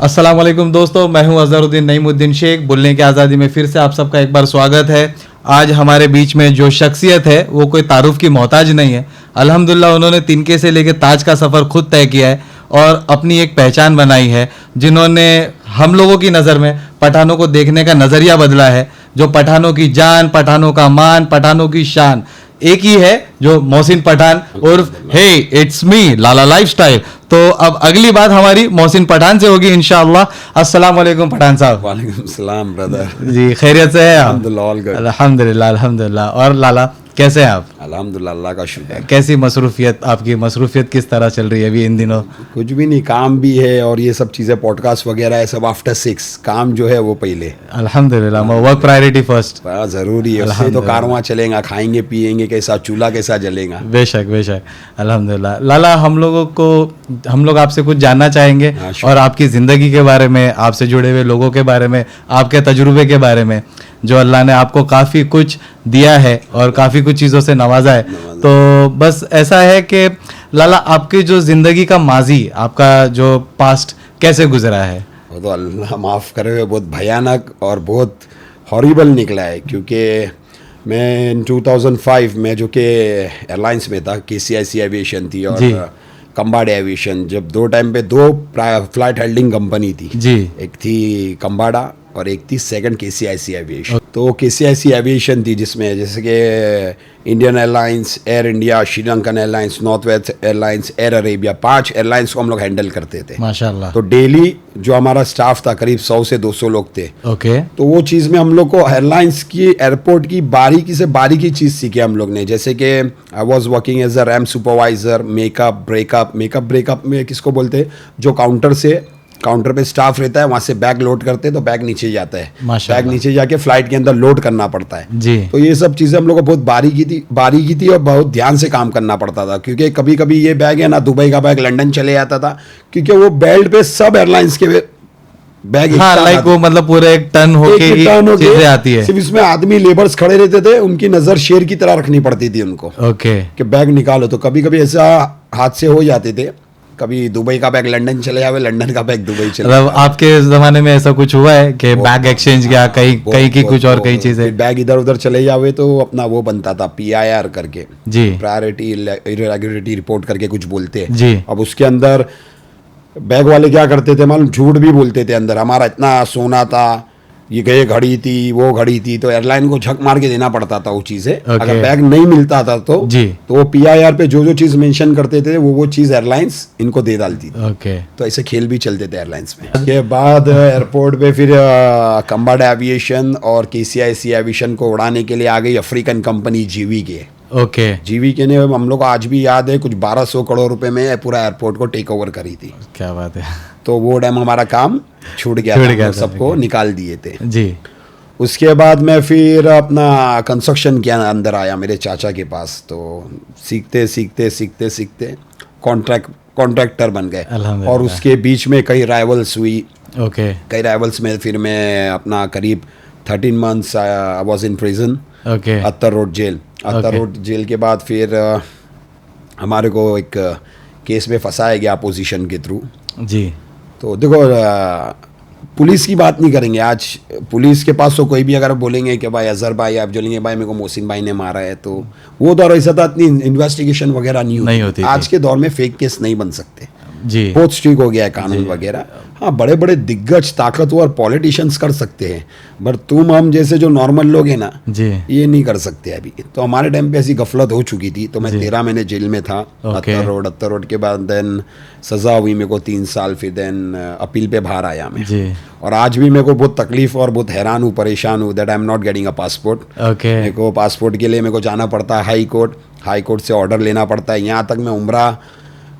अस्सलाम वालेकुम दोस्तों, मैं हूं अजहरुद्दीन नईमुद्दीन शेख। बोलने की आज़ादी में फिर से आप सबका एक बार स्वागत है। आज हमारे बीच में जो शख्सियत है वो कोई तारुफ की मोहताज नहीं है। अल्हम्दुलिल्लाह उन्होंने तिनके से लेकर ताज का सफ़र खुद तय किया है और अपनी एक पहचान बनाई है, जिन्होंने हम लोगों की नज़र में पठानों को देखने का नज़रिया बदला है। जो पठानों की जान, पठानों का मान, पठानों की शान एक ही है, जो मोहसिन पठान उर्फ hey it's me Lala lifestyle. तो अब अगली बात हमारी मोहसिन पठान से होगी इंशाअल्लाह। अस्सलाम वालेकुम पठान साहब। वालेकुम सलाम ब्रदर। जी खैरियत से है आप? अल्हम्दुलिल्लाह ऑल गुड। अल्हम्दुलिल्लाह अल्हम्दुलिल्लाह। और लाला कैसे हैं आप? अल्हम्दुलिल्लाह अल्लाह का शुक्र है। कैसी मसरूफियत, आपकी मसरूफियत किस तरह चल रही है अभी इन दिनों? कुछ भी नहीं, काम भी है और ये सब चीज़ें पॉडकास्ट वगैरह है सब आफ्टर 6। काम जो है वो पहले। अल्हम्दुलिल्लाह, वर्क प्रायोरिटी फर्स्ट। बड़ा ज़रूरी है, उससे तो कारवां चलेगा। खाएंगे पिएंगे कैसा, चूल्हा कैसा जलेगा। बेशक बेशक, अल्हम्दुलिल्लाह। लाला, हम लोग आपसे कुछ जानना चाहेंगे और आपकी ज़िंदगी के बारे में, आपसे जुड़े हुए लोगों के बारे में, आपके तजुर्बे के बारे में, जो अल्लाह ने आपको काफ़ी कुछ दिया है और काफ़ी कुछ चीज़ों से नवाजा है। तो बस ऐसा है कि लाला, आपकी जो ज़िंदगी का माजी, आपका जो पास्ट कैसे गुजरा है? वो तो अल्लाह माफ़ करे हुए बहुत भयानक और बहुत हॉरिबल निकला है। क्योंकि मैं 2005 में जो कि एयरलाइंस में था, KCIC एविएशन थी और कम्बाडा एविएशन। जब दो टाइम पे दो फ्लाइट हेल्डिंग कंपनी थी जी, एक थी कम्बाडा और एक थी सेकंड KCIC एविएशन। तो KCIC एविएशन थी जिसमें जैसे कि Indian airlines, air India, Sri Lankan airlines, north west airlines, air Arabia, 5 airlines को हम लोग हैंडल करते थे माशाल्लाह। तो डेली जो हमारा स्टाफ था करीब 100 से 200 लोग थे। ओके। तो वो चीज़ में हम लोग को एयरलाइंस की, एयरपोर्ट की बारीकी से बारीकी चीज़ सीखी हम लोग ने। जैसे कि I was working as a ramp supervisor. Makeup breakup में किसको बोलते हैं, जो काउंटर पे स्टाफ रहता है, वहाँ से बैग लोड करते हैं तो बैग नीचे जाता है, बैग नीचे जाके फ्लाइट के अंदर लोड करना पड़ता है जी। तो ये सब चीज़ें हम लोग को बहुत बारीकी थी और बहुत ध्यान से काम करना पड़ता था। क्योंकि कभी कभी ये बैग है ना, दुबई का बैग लंदन चले जाता था, क्योंकि वो बेल्ट पे सब एयरलाइंस के बैग, हाँ, लाइक वो मतलब पूरे एक टन होके चीजें आती है। सिर्फ इसमें आदमी लेबर्स खड़े रहते थे, उनकी नजर शेर की तरह रखनी पड़ती थी उनको। ओके। कि बैग निकालो। तो कभी कभी ऐसा हादसे हो जाते थे, कभी दुबई का बैग लंदन चले जावे, लंदन का बैग दुबई चले जावे। आपके जमाने में ऐसा कुछ हुआ है कि बैग एक्सचेंज किया, कहीं की कुछ और कई चीजें, बैग इधर उधर चले जावे तो अपना वो बनता था PIR करके जी, प्रायोरिटी इरेगुलरिटी रिपोर्ट करके कुछ बोलते हैं जी। अब उसके अंदर बैग वाले क्या करते थे मालूम, झूठ भी बोलते थे। अंदर हमारा इतना सोना था, ये घड़ी थी, वो घड़ी थी, तो एयरलाइन को झक मार के देना पड़ता था वो चीज़ें। अगर बैग नहीं मिलता था तो वो PIR पे जो चीज़ मेंशन करते थे वो चीज़ एयरलाइंस इनको दे डालती थी। तो ऐसे खेल भी चलते थे एयरलाइंस में। उसके बाद एयरपोर्ट पे फिर कम्बाडा एविएशन और KCIC एविएशन को उड़ाने के लिए आ गई अफ्रीकन कंपनी GVK। GVK ने, हम लोग को आज भी याद है, कुछ 1200 करोड़ रुपए में पूरा एयरपोर्ट को टेक ओवर करी थी। क्या बात है। तो वो टाइम हमारा काम छूट गया, सबको निकाल दिए थे जी। उसके बाद मैं फिर अपना कंस्ट्रक्शन के अंदर आया मेरे चाचा के पास। तो सीखते कॉन्ट्रैक्टर बन गए और उसके बीच में कई राइवल्स हुई। कई राइवल्स में फिर मैं अपना करीब 13 months I was in prison, Arthur road jail के बाद फिर हमारे को एक केस में फंसाया गया अपोजिशन के थ्रू जी। तो देखो, पुलिस की बात नहीं करेंगे आज। पुलिस के पास तो कोई भी अगर बोलेंगे कि भाई अजहर भाई, आप बोलेंगे भाई मेरे को मोहसिन भाई ने मारा है, तो वो दौर ऐसा था, इतनी इन्वेस्टिगेशन वगैरह नहीं होती। आज के दौर में फेक केस नहीं बन सकते जी, बहुत स्ट्रिक्ट हो गया है कानून वगैरह। हाँ, बड़े बड़े दिग्गज ताकतवर पॉलिटिशियंस कर सकते हैं, पर तुम हम जैसे जो नॉर्मल लोग हैं ना जी, ये नहीं कर सकते अभी। तो हमारे टाइम पे ऐसी गफलत हो चुकी थी। तो मैं 13 महीने जेल में था, अत्तर रोड के बाद देन सजा हुई मेरे को 3 साल। फिर देन अपील पे बाहर आया मैं जी। और आज भी मेरे को बहुत तकलीफ और बहुत हैरान हूँ, परेशान हूँ that I am not getting a passport. मेरे को पासपोर्ट के लिए मेरे को जाना पड़ता है हाई कोर्ट से ऑर्डर लेना पड़ता है। यहाँ तक मैं उम्रा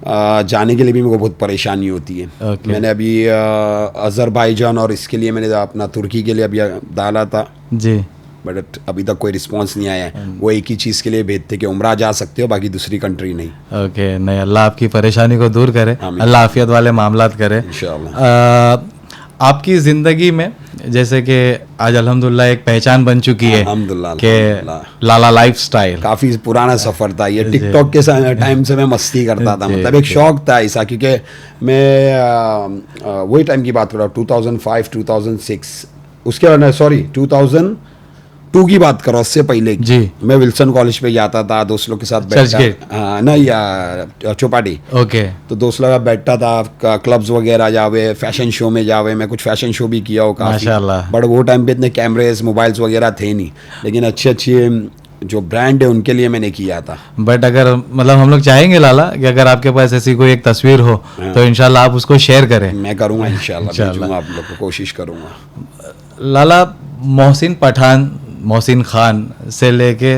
जाने के लिए भी मेरे को बहुत परेशानी होती है। मैंने अभी अजरबैजान और इसके लिए मैंने अपना तुर्की के लिए अभी डाला था जी, बट अभी तक कोई रिस्पांस नहीं आया है। वो एक ही चीज़ के लिए भेजते कि उम्रा जा सकते हो, बाकी दूसरी कंट्री नहीं। नहीं, अल्लाह आपकी परेशानी को दूर करे, अल्लाह आफियत वाले मामलात करे इंशाअल्लाह। आपकी ज़िंदगी में जैसे कि आज अल्हम्दुलिल्लाह एक पहचान बन चुकी है अल्हम्दुलिल्लाह, कि लाला लाइफस्टाइल। काफ़ी पुराना सफ़र था ये। टिकटॉक के टाइम से मैं मस्ती करता था, मतलब एक शौक था ऐसा, क्योंकि मैं वही टाइम की बात कर रहा हूँ 2005 2006, उसके बाद सॉरी 2002 की बात करो, उससे पहले जी। मैं विल्सन कॉलेज पे जाता था दोस्त लोग के साथ बैठता, हाँ नहीं या चौपाटी, ओके। तो दोस्त लोग बैठता था, क्लब्स वगैरह जावे, फैशन शो में जावे। मैं कुछ फैशन शो भी किया हो काफ़ी, माशाल्लाह। बट वो टाइम पे इतने कैमरेज मोबाइल्स वगैरह थे नहीं, लेकिन अच्छे अच्छे जो ब्रांड है उनके लिए मैंने किया था। बट अगर मतलब हम लोग चाहेंगे लाला कि अगर आपके पास ऐसी कोई एक तस्वीर हो तो इंशाल्लाह आप उसको शेयर करें। मैं करूँगा इंशाल्लाह, भेजूंगा आप लोग को, कोशिश करूँगा। लाला मोहसिन पठान, मोहसिन खान से लेके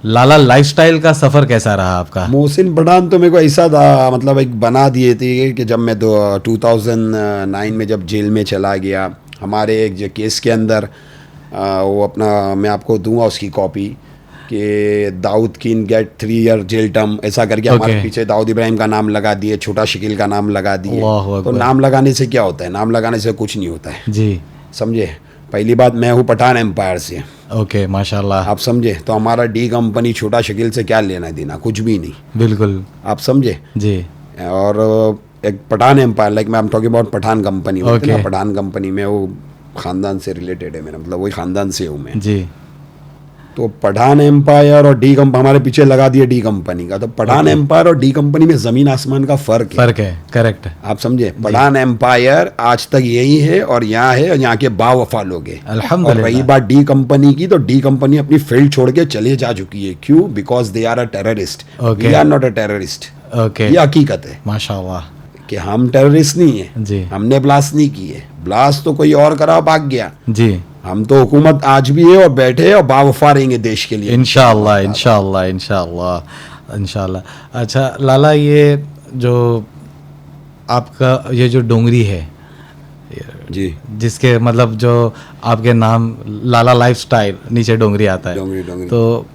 लाला लाइफस्टाइल का सफ़र कैसा रहा आपका? मोहसिन पठान तो मेरे को ऐसा था, मतलब एक बना दिए थे कि जब मैं 2009 में जब जेल में चला गया, हमारे एक जो केस के अंदर वो अपना मैं आपको दूंगा उसकी कॉपी, कि दाऊद कीन गेट 3 ईयर जेल टर्म ऐसा करके हमारे पीछे दाऊद इब्राहिम का नाम लगा दिए, छोटा शकील का नाम लगा दिए। तो नाम लगाने से क्या होता है? नाम लगाने से कुछ नहीं होता है जी, समझे। पहली बात, मैं हूँ पठान एम्पायर से, ओके माशाल्लाह, आप समझे। तो हमारा डी कंपनी छोटा शकील से क्या लेना देना, कुछ भी नहीं, बिल्कुल आप समझे जी। और एक पठान एम्पायर, लाइक मैं I am talking about Pathan company, Pathan company में वो खानदान से रिलेटेड है मेरा, मतलब वही खानदान से हूँ मैं जी। तो पठान एम्पायर और डी कंपनी हमारे पीछे लगा दिए डी कंपनी का। तो पठान एम्पायर और डी कंपनी में जमीन आसमान का फर्क है, करेक्ट, आप समझे। पठान एम्पायर आज तक यही है और यहाँ है, और यहाँ के बावफा लोग हैं अल्हम्दुलिल्लाह। और रही बात डी कंपनी की, तो डी कंपनी अपनी फील्ड छोड़ के चले जा चुकी है। क्यों? Because they are a terrorist, we are not a terrorist. ये हकीकत है माशाल्लाह कि हम टेररिस्ट नहीं है जी। हमने ब्लास्ट नहीं की है, ब्लास्ट तो कोई और करा भाग गया जी। हम तो हुकूमत आज भी है और बैठे हैं और बावफा रहेंगे देश के लिए इंशाअल्लाह इंशाअल्लाह इंशाअल्लाह इंशाअल्लाह। अच्छा लाला, ये जो आपका ये जो डोंगरी है जी, जिसके मतलब जो आपके नाम लाला लाइफस्टाइल नीचे डोंगरी आता है, डोंगरी तो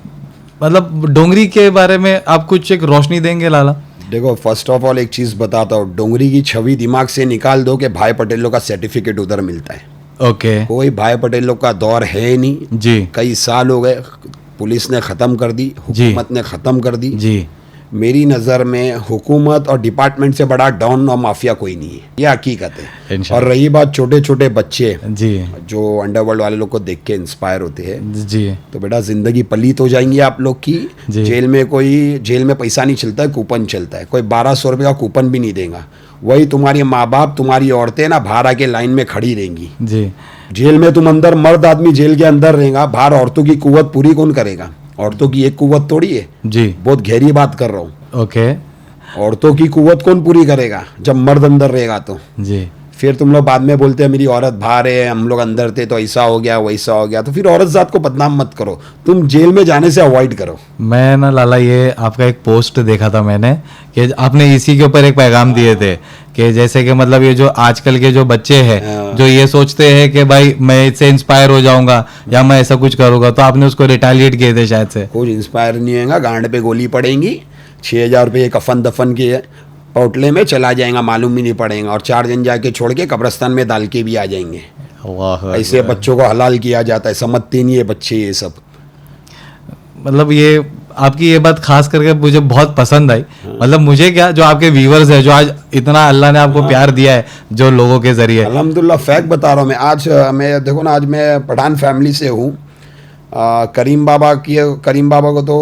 मतलब डोंगरी के बारे में आप कुछ एक रोशनी देंगे लाला? देखो, फर्स्ट ऑफ ऑल एक चीज़ बताता हूँ, डोंगरी की छवि दिमाग से निकाल दो कि भाई पटेलों का सर्टिफिकेट उधर मिलता है। ओके। कोई भाई पटेलों का दौर है नहीं जी। कई साल हो गए, पुलिस ने ख़त्म कर दी, हुकूमत ने ख़त्म कर दी जी। मेरी नज़र में हुकूमत और डिपार्टमेंट से बड़ा डॉन और माफिया कोई नहीं है, ये हकीकत है। और रही बात छोटे छोटे बच्चे जी जो अंडरवर्ल्ड वाले लोग को देख के इंस्पायर होते हैं जी, तो बेटा ज़िंदगी पलीत हो जाएंगी आप लोग की। जेल में पैसा नहीं चलता है, कूपन चलता है। कोई 1200 रुपये का कूपन भी नहीं देगा, वही तुम्हारे माँ बाप तुम्हारी औरतें ना बाहर आके लाइन में खड़ी रहेंगी जी। जेल में तुम अंदर, मर्द आदमी जेल के अंदर रहेगा, बाहर औरतों की कुव्वत पूरी कौन करेगा? औरतों की एक कुव्वत थोड़ी है जी, बहुत गहरी बात कर रहा हूँ। ओके। औरतों की कुव्वत कौन पूरी करेगा जब मर्द अंदर रहेगा? तो जी। फिर तुम लोग बाद में बोलते हैं मेरी औरत बाहर है, हम लोग अंदर थे तो ऐसा हो गया वैसा हो गया। तो फिर औरत जात को बदनाम मत करो, तुम जेल में जाने से अवॉइड करो। मैं ना लाला ये आपका एक पोस्ट देखा था मैंने कि आपने इसी के ऊपर एक पैगाम दिए थे कि जैसे कि मतलब ये जो आजकल के जो बच्चे हैं जो ये सोचते हैं कि भाई मैं इससे इंस्पायर हो जाऊंगा या मैं ऐसा कुछ करूंगा, तो आपने उसको रिटालिएट किए थे शायद से। कुछ इंस्पायर नहीं होगा, गांड पे गोली पड़ेंगी, 6000 रुपये कफन दफन के पोटले में चला जाएगा, मालूम भी नहीं पड़ेगा, और 4 दिन जाके छोड़ के कब्रिस्तान में डाल के भी आ जाएंगे। ऐसे बच्चों को हलाल किया जाता है, समझते नहीं है बच्चे ये सब। मतलब ये आपकी ये बात खास करके मुझे बहुत पसंद आई। मतलब मुझे क्या, जो आपके व्यूवर्स है, जो आज इतना अल्लाह ने आपको प्यार दिया है जो लोगों के जरिए, अल्हम्दुलिल्लाह फैक्ट बता रहा हूँ मैं। आज मैं देखो ना, आज मैं पठान फैमिली से हूँ। करीम बाबा को तो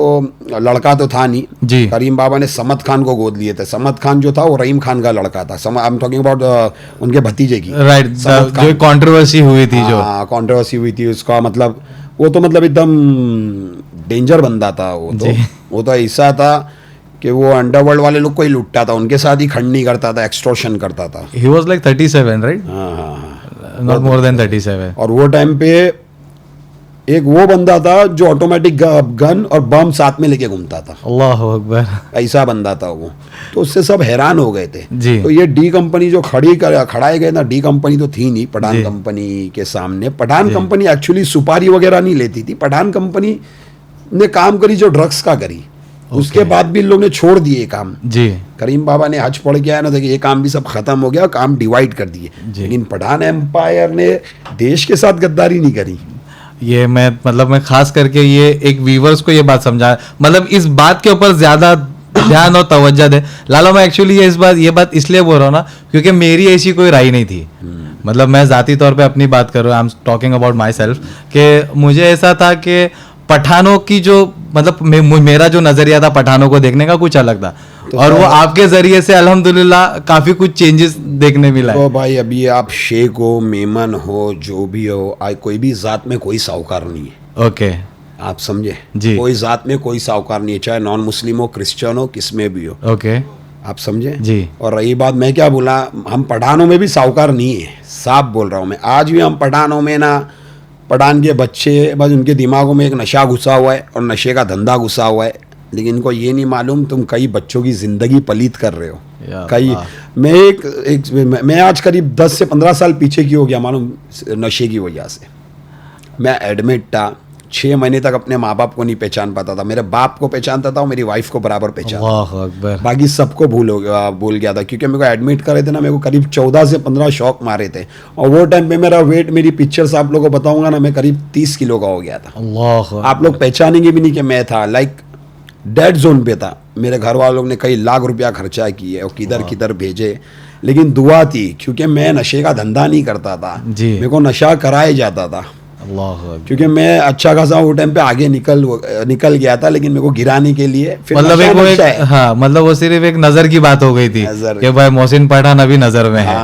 लड़का तो था नहीं जी। करीम बाबा ने समद खान को गोद लिए थे। समद खान जो था वो रहीम खान का लड़का था। आई एम टॉकिंग अबाउट उनके भतीजे की, राइट, जो कंट्रोवर्सी हुई थी, जो कंट्रोवर्सी हुई थी उसका, मतलब वो तो मतलब एकदम डेंजर बंदा था वो तो ऐसा था कि वो अंडरवर्ल्ड वाले लोग को ही लुटता था, उनके साथ ही खंडनी करता था, एक्सटॉर्शन करता था। He was like 37, right? हाँ, नॉट मोर देन 37। और वो टाइम पे एक वो बंदा था जो ऑटोमेटिक गन और बम साथ में लेके घूमता था। अल्लाह अकबर, ऐसा बंदा था वो। तो उससे सब हैरान हो गए थे जी। तो ये डी कंपनी जो खड़ाए गए ना, डी कंपनी तो थी नहीं पठान कंपनी के सामने। पठान कंपनी एक्चुअली सुपारी वगैरह नहीं लेती थी, पठान कंपनी ने काम करी जो ड्रग्स का करी। उसके बाद भी इन लोग ने छोड़ दिए काम जी। करीम बाबा ने हज पढ़ के आया ना, देखिए ये काम भी सब खत्म हो गया, काम डिवाइड कर दिए। लेकिन पठान एम्पायर ने देश के साथ गद्दारी नहीं करी। ये मैं खास करके ये एक व्यूवर्स को ये बात समझा, मतलब इस बात के ऊपर ज्यादा ध्यान और तवज्जो दे। लाला मैं एक्चुअली ये बात इसलिए बोल रहा हूँ ना, क्योंकि मेरी ऐसी कोई राय नहीं थी। मतलब मैं जाती तौर पे अपनी बात कर रहा हूँ, आई am talking about my self, कि मुझे ऐसा था कि पठानों की जो मतलब मेरा जो नजरिया था पठानों को देखने का कुछ अलग था, तो और वो आपके जरिए से अल्हम्दुलिल्लाह काफी कुछ चेंजेस देखने मिला है। तो भाई अभी आप शेख हो, मेमन हो, जो भी हो, कोई भी जात में कोई साहूकार नहीं है। ओके, आप समझे जी। कोई जात में कोई साहूकार नहीं है, चाहे नॉन मुस्लिम हो, क्रिश्चियन हो, किस में भी हो। ओके, आप समझे जी। और रही बात, मैं क्या बोला, हम पठानों में भी साहूकार नहीं है, साफ बोल रहा हूँ मैं। आज भी हम पठानों में ना, पठान के बच्चे बस उनके दिमागों में एक नशा घुसा हुआ है और नशे का धंधा घुसा हुआ है, लेकिन इनको ये नहीं मालूम तुम कई बच्चों की जिंदगी पलीत कर रहे हो। कई मैं आज करीब 10 से 15 साल पीछे की हो गया मालूम, नशे की वजह से। मैं एडमिट था, 6 महीने तक अपने माँ बाप को नहीं पहचान पाता था। मेरे बाप को पहचानता था और मेरी वाइफ को बराबर पहचानता, बाकी सबको भूल गया था, क्योंकि मेरे को एडमिट करे थे ना, मेरे को करीब 14 से 15 शॉक मारे थे। और वो टाइम पे मेरा वेट, मेरी पिक्चर्स आप लोगों को बताऊंगा ना, मैं करीब 30 किलो का हो गया था। आप लोग पहचानेंगे भी नहीं कि मैं था, लाइक डेड जोन पे था। मेरे घर वालों ने कई लाख रुपया खर्चा किए और किधर किधर भेजे, लेकिन दुआ थी, क्योंकि मैं नशे का धंधा नहीं करता था, मेरे को नशा कराया जाता था। क्योंकि मैं अच्छा खासा वो टाइम पे आगे निकल गया था, लेकिन मेरे को गिराने के लिए फिर मतलब वो सिर्फ एक नजर की बात हो गई थी कि भाई मोहसिन पठान अभी नजर में है।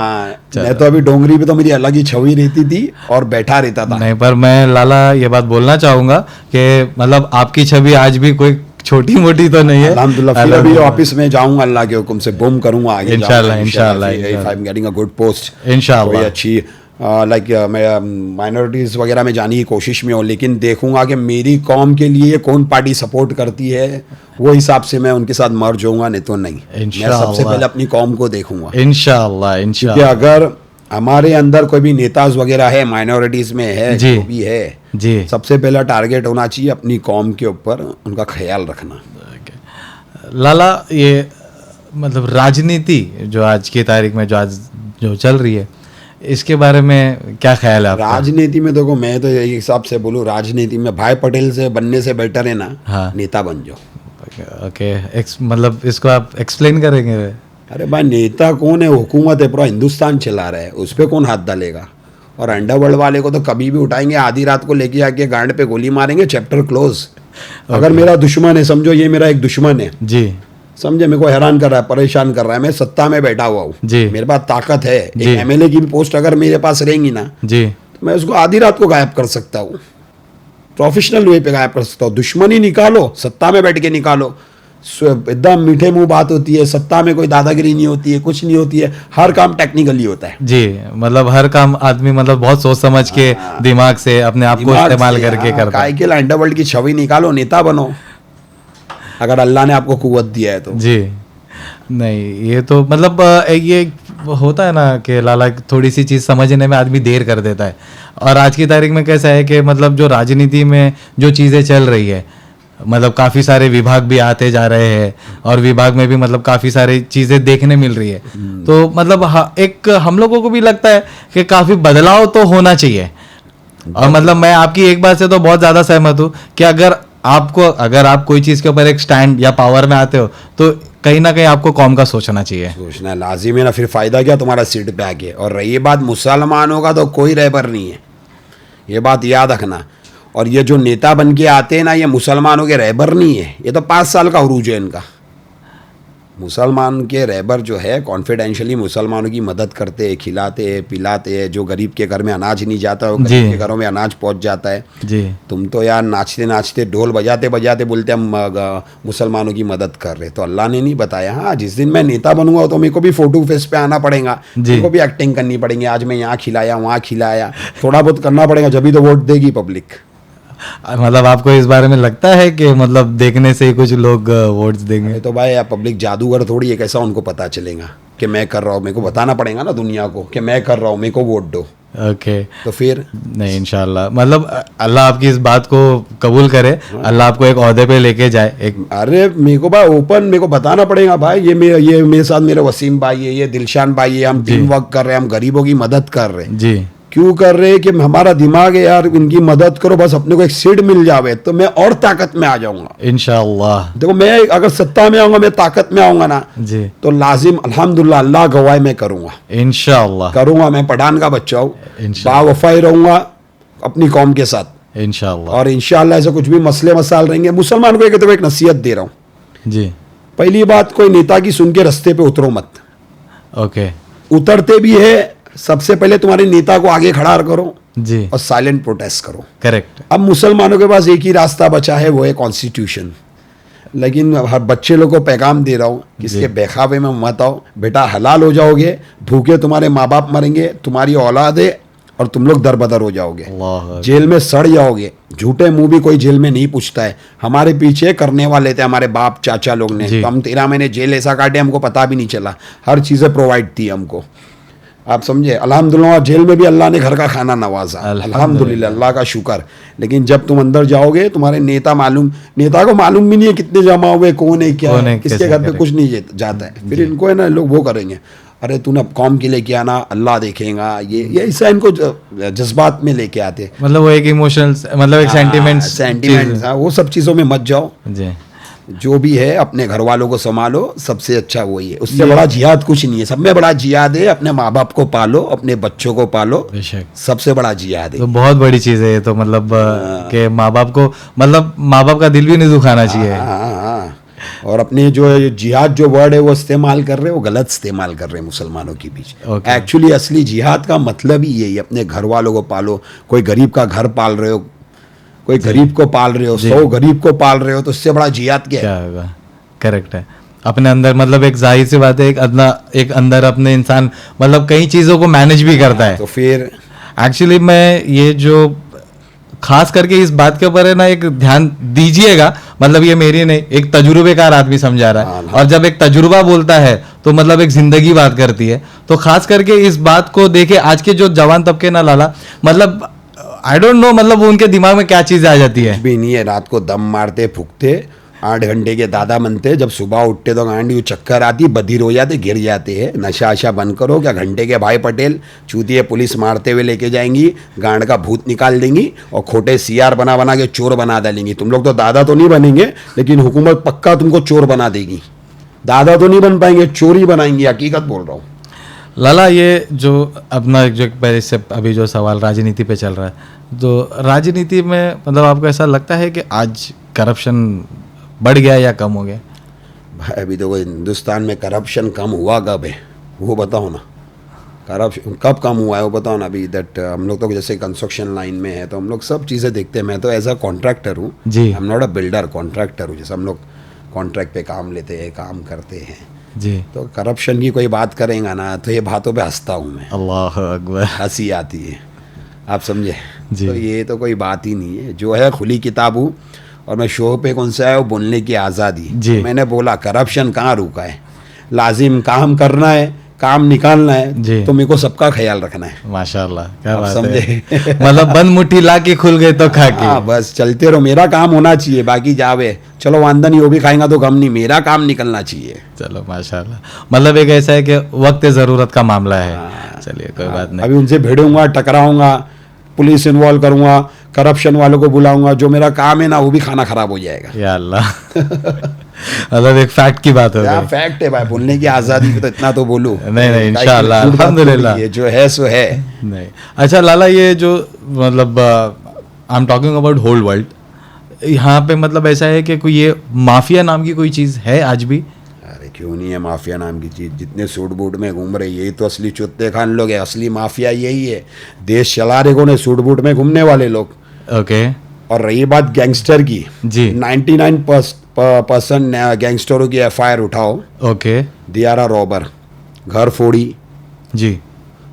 मैं तो अभी डोंगरी पे तो मेरी अलग ही छवि रहती थी और बैठा रहता था। नहीं, पर मैं लाला ये बात बोलना चाहूंगा कि मतलब आपकी छवि आज भी कोई छोटी मोटी तो नहीं है। अल्हम्दुलिल्लाह, फिर अभी ऑफिस में जाऊंगा, अल्लाह के हुक्म से बूम करूंगा आगे इंशाल्लाह। If I am getting a good post इंशाल्लाह, अच्छी लाइक मैं माइनॉरिटीज़ वगैरह में जाने की कोशिश में हूँ, लेकिन देखूंगा कि मेरी कौम के लिए कौन पार्टी सपोर्ट करती है, वो हिसाब से मैं उनके साथ मर्ज होऊंगा, नहीं तो नहीं। मैं सबसे पहले अपनी कौम को देखूंगा इंशाल्लाह। क्योंकि अगर हमारे अंदर कोई भी नेताज वगैरह है, माइनॉरिटीज़ में है, जो भी है जी, सबसे पहला टारगेट होना चाहिए अपनी कौम के ऊपर, उनका ख्याल रखना। लाला, ये मतलब राजनीति जो आज की तारीख में जो चल रही है, इसके बारे में क्या ख्याल है आपका? राजनीति में देखो, मैं तो यही हिसाब से बोलूँ, राजनीति में भाई पटेल से बनने से बेटर है ना नेता बन जाओ। ओके, मतलब इसको आप एक्सप्लेन करेंगे? अरे भाई, नेता कौन है? हुकूमत है, पूरा हिंदुस्तान चला रहा है, उस पर कौन हाथ डालेगा? और अंडरवर्ल्ड वाले को तो कभी भी उठाएंगे, आधी रात को लेके आके गांड पे गोली मारेंगे, चैप्टर क्लोज। अगर मेरा दुश्मन है, समझो ये मेरा एक दुश्मन है जी, समझे, मेरे को हैरान कर रहा है, परेशान कर रहा है, मैं सत्ता में बैठा हुआ हूँ, मेरे पास ताकत है, एक एमएलए की भी पोस्ट अगर मेरे पास रहेंगी ना जी, तो मैं उसको आधी रात को गायब कर सकता हूँ, प्रोफेशनल वे पे गायब कर सकता हूँ। दुश्मनी निकालो, सत्ता में बैठ के निकालो, एकदम मीठे मुंह बात होती है, सत्ता में कोई दादागिरी नहीं होती है, कुछ नहीं होती है, हर काम टेक्निकली होता है जी। मतलब हर काम आदमी मतलब बहुत सोच समझ के दिमाग से अपने आप को इस्तेमाल करके करता है। के अंडरवर्ल्ड की छवि निकालो, नेता बनो, अगर अल्लाह ने आपको कुव्वत दिया है तो जी। नहीं, ये तो मतलब ये होता है ना कि लाला थोड़ी सी चीज़ समझने में आदमी देर कर देता है। और आज की तारीख में कैसा है कि मतलब जो राजनीति में जो चीज़ें चल रही है, मतलब काफ़ी सारे विभाग भी आते जा रहे हैं और विभाग में भी मतलब काफ़ी सारी चीज़ें देखने मिल रही है, तो मतलब एक हम लोगों को भी लगता है कि काफ़ी बदलाव तो होना चाहिए। और मतलब मैं आपकी एक बात से तो बहुत ज़्यादा सहमत हूँ कि अगर आप कोई चीज़ के ऊपर एक स्टैंड या पावर में आते हो तो कहीं ना कहीं आपको कौम का सोचना चाहिए, सोचना लाजिम है ना, फिर फ़ायदा क्या तुम्हारा सीट पे आके। और रही बात मुसलमानों का, तो कोई रहबर नहीं है, ये बात याद रखना। और ये जो नेता बन के आते हैं ना, ये मुसलमानों के रहबर नहीं है, ये तो 5 साल का उरूज है इनका। मुसलमान के रहबर जो है कॉन्फिडेंशियली मुसलमानों की मदद करते हैं, खिलाते हैं, पिलाते हैं, जो गरीब के घर में अनाज नहीं जाता है, गरीब के घरों में अनाज पहुंच जाता है जी। तुम तो यार नाचते नाचते, ढोल बजाते बजाते बोलते हम मुसलमानों की मदद कर रहे, तो अल्लाह ने नहीं बताया। हाँ, जिस दिन मैं नेता बनूंगा तो मेरे को भी फोटो फेस पे आना पड़ेगा, मेरे को भी एक्टिंग करनी पड़ेगी, आज मैं यहाँ खिलाया वहाँ खिलाया, थोड़ा बहुत करना पड़ेगा, जब भी तो वोट देगी पब्लिक। मतलब आपको इस बारे में लगता है कि मतलब देखने से ही कुछ लोग वोट्स देंगे? तो भाई पब्लिक जादूगर थोड़ी है, कैसा उनको पता चलेगा कि मैं कर रहा हूँ? मेरे को बताना पड़ेगा ना दुनिया को कि मैं कर रहा हूँ, मेरे को वोट दो। ओके तो फिर नहीं इंशाल्लाह, मतलब अल्लाह आपकी इस बात को कबूल करे, अल्लाह आपको एक ओहदे पे लेके जाए एक। अरे मेरे को भाई ओपन मेरे को बताना पड़ेगा भाई, ये मेरे साथ मेरे वसीम भाई है, ये दिलशान भाई है, हम टीम वर्क कर रहे हैं, हम गरीबों की मदद कर रहे हैं। जी क्यों कर रहे हैं कि हमारा दिमाग है यार, इनकी मदद करो, बस अपने को एक सीट मिल जावे तो मैं और ताकत में आ जाऊंगा इंशाल्लाह। देखो मैं अगर सत्ता में आऊंगा, मैं ताकत में आऊंगा ना जी तो लाजिम अल्हम्दुलिल्लाह अल्लाह गवाह मैं करूंगा, इंशाल्लाह करूंगा। मैं पठान का बच्चा हूँ, इंशाल्लाह बावफाई रहूंगा अपनी कौम के साथ इंशाल्लाह। और इंशाल्लाह ऐसे कुछ भी मसले मसाल रहेंगे, मुसलमान को एक नसीहत दे रहा हूँ। जी पहली बात, कोई नेता की सुन के रास्ते पे उतरो मत। ओके उतरते भी है, सबसे पहले तुम्हारे नेता को आगे खड़ा करो जी और साइलेंट प्रोटेस्ट करो। करेक्ट। अब मुसलमानों के पास एक ही रास्ता बचा है, वो है कॉन्स्टिट्यूशन। लेकिन हर बच्चे लोग को पैगाम दे रहा हूँ, किसके बेखावे में मत आओ बेटा, हलाल हो जाओगे, भूखे तुम्हारे माँ बाप मरेंगे, तुम्हारी औलाद है और तुम लोग दरबदर हो जाओगे, जेल में सड़ जाओगे। झूठे मुंह भी कोई जेल में नहीं पूछता है। हमारे पीछे करने वाले थे हमारे बाप चाचा लोग ने, तो हम 13 महीने जेल ऐसा काटे हमको पता भी नहीं चला, हर चीज़ें प्रोवाइड थी हमको, आप समझे। अल्हम्दुलिल्लाह जेल में भी अल्लाह ने घर का खाना नवाजा, अल्हम्दुलिल्लाह अल्लाह का शुक्र। लेकिन जब तुम अंदर जाओगे, तुम्हारे नेता को मालूम भी नहीं है कितने जमा हुए, कौन है क्या है, किसके घर पे कुछ नहीं जाता है। फिर इनको है ना, लोग वो करेंगे, अरे तूने कौम के लिए किया ना, अल्लाह देखेगा, ये ऐसा इनको जज्बात में लेके आते। मतलब वो एक इमोशनल, मतलब एक सेंटिमेंट, वो सब चीज़ों में मत जाओ। जी जो भी है अपने घर वालों को संभालो, सबसे अच्छा वही है। उससे बड़ा जिहाद कुछ नहीं है। सब में बड़ा जिहाद है अपने माँ बाप को पालो, अपने बच्चों को पालो, सबसे बड़ा जिहाद है। तो बहुत बड़ी चीज़ है ये तो, मतलब के माँ बाप को, मतलब माँ बाप का दिल भी नहीं दुखाना चाहिए। हाँ। और अपने जो जिहाद जो वर्ड है वो इस्तेमाल कर रहे हैं, वो गलत इस्तेमाल कर रहे हैं मुसलमानों के बीच। एक्चुअली असली जिहाद का मतलब ही यही, अपने घर वालों को पालो। कोई गरीब का घर पाल रहे हो, कोई गरीब को पाल रहे हो, 100 गरीब को पाल रहे हो, तो इससे बड़ा जिहाद क्या होगा। करेक्ट है। अपने अंदर, मतलब एक जाहिर सी बात है, एक अंदर अपने इंसान मतलब कई चीज़ों को मैनेज भी करता है। तो फिर एक्चुअली मैं ये जो खास करके इस बात के ऊपर है ना, एक ध्यान दीजिएगा, मतलब ये मेरी नहीं, एक तजुर्बेकार आदमी समझा रहा है, और जब एक तजुर्बा बोलता है तो मतलब एक जिंदगी बात करती है। तो खास करके इस बात को देखे आज के जो जवान तबके ना लाला, मतलब आई डोंट नो, मतलब उनके दिमाग में क्या चीज़ आ जाती है। कुछ भी नहीं है, रात को दम मारते फूकते, 8 घंटे के दादा बनते, जब सुबह उठते तो गांडी चक्कर आती, बधिर हो जाते, गिर जाते हैं। नशा आशा बंद करो। क्या घंटे के भाई पटेल चूतिए पुलिस मारते हुए लेके जाएंगी, गांड का भूत निकाल देंगी और खोटे CR बना के चोर बना डालेंगी। तुम लोग तो दादा तो नहीं बनेंगे, लेकिन हुकूमत पक्का तुमको चोर बना देगी। दादा तो नहीं बन पाएंगे, चोरी बनाएंगी, हकीकत बोल रहा हूँ। लाला, ये जो अपना जो पहले से अभी जो सवाल राजनीति पे चल रहा है, तो राजनीति में मतलब आपको ऐसा लगता है कि आज करप्शन बढ़ गया या कम हो गया? भाई अभी तो हिंदुस्तान में करप्शन कम हुआ कब है वो बताओ ना। करप्शन कब कम हुआ है वो बताओ ना। अभी दैट हम लोग तो जैसे कंस्ट्रक्शन लाइन में है तो हम लोग सब चीज़ें देखते हैं। मैं तो एज अ कॉन्ट्रैक्टर हूँ जी, I am not a builder, contractor हूँ। जैसे हम लोग कॉन्ट्रैक्ट पे काम लेते हैं, काम करते हैं जी। तो करप्शन की कोई बात करेंगे ना तो ये बातों पे हंसता हूँ मैं, अल्लाह अकबर, हंसी आती है, आप समझे। तो ये तो कोई बात ही नहीं है। जो है खुली किताब हूँ और मैं शो पे कौन सा है वो बोलने की आज़ादी। मैंने बोला करप्शन कहाँ रुका है, लाजिम काम करना है, काम निकालना है, तो मेरे को सबका ख्याल रखना है। माशाल्लाह, क्या बात समझे। मतलब बंद मुट्ठी ला के खुल गए तो खा के। हाँ, बस चलते रहो, मेरा काम होना चाहिए, बाकी जावे चलो वांदा नहीं, वो भी खाएंगा तो गम नहीं, मेरा काम निकलना चाहिए। चलो माशाल्लाह, मतलब एक ऐसा है कि वक्त ज़रूरत का मामला है। चलिए कोई बात नहीं। अभी उनसे भिड़ूंगा, टकराऊंगा, पुलिस इन्वॉल्व करूंगा, करप्शन वालों को बुलाऊंगा, जो मेरा काम है ना वो भी खाना खराब हो जाएगा। या अल्लाह। मतलब एक फैक्ट की बात है। फैक्ट है भाई, बोलने की आज़ादी तो इतना तो बोलूं। नहीं इंशाल्लाह, अल्हम्दुलिल्लाह, ये जो है सो है। नहीं अच्छा लाला, ये जो मतलब I am talking about whole world, यहाँ पे मतलब ऐसा है कि कोई ये माफिया नाम की कोई चीज़ है आज भी? अरे क्यों नहीं है माफिया नाम की चीज़। जितने सूट बूट में घूम रहे यही तो असली चुत्ते खान लोग हैं। असली माफिया यही है। देश चला रहे कौन है? सूट बूट में घूमने वाले लोग। ओके। और रही बात गैंगस्टर की जी, 99% गैंगस्टरों की FIR उठाओ। Okay. They are a robber, घर फोड़ी जी,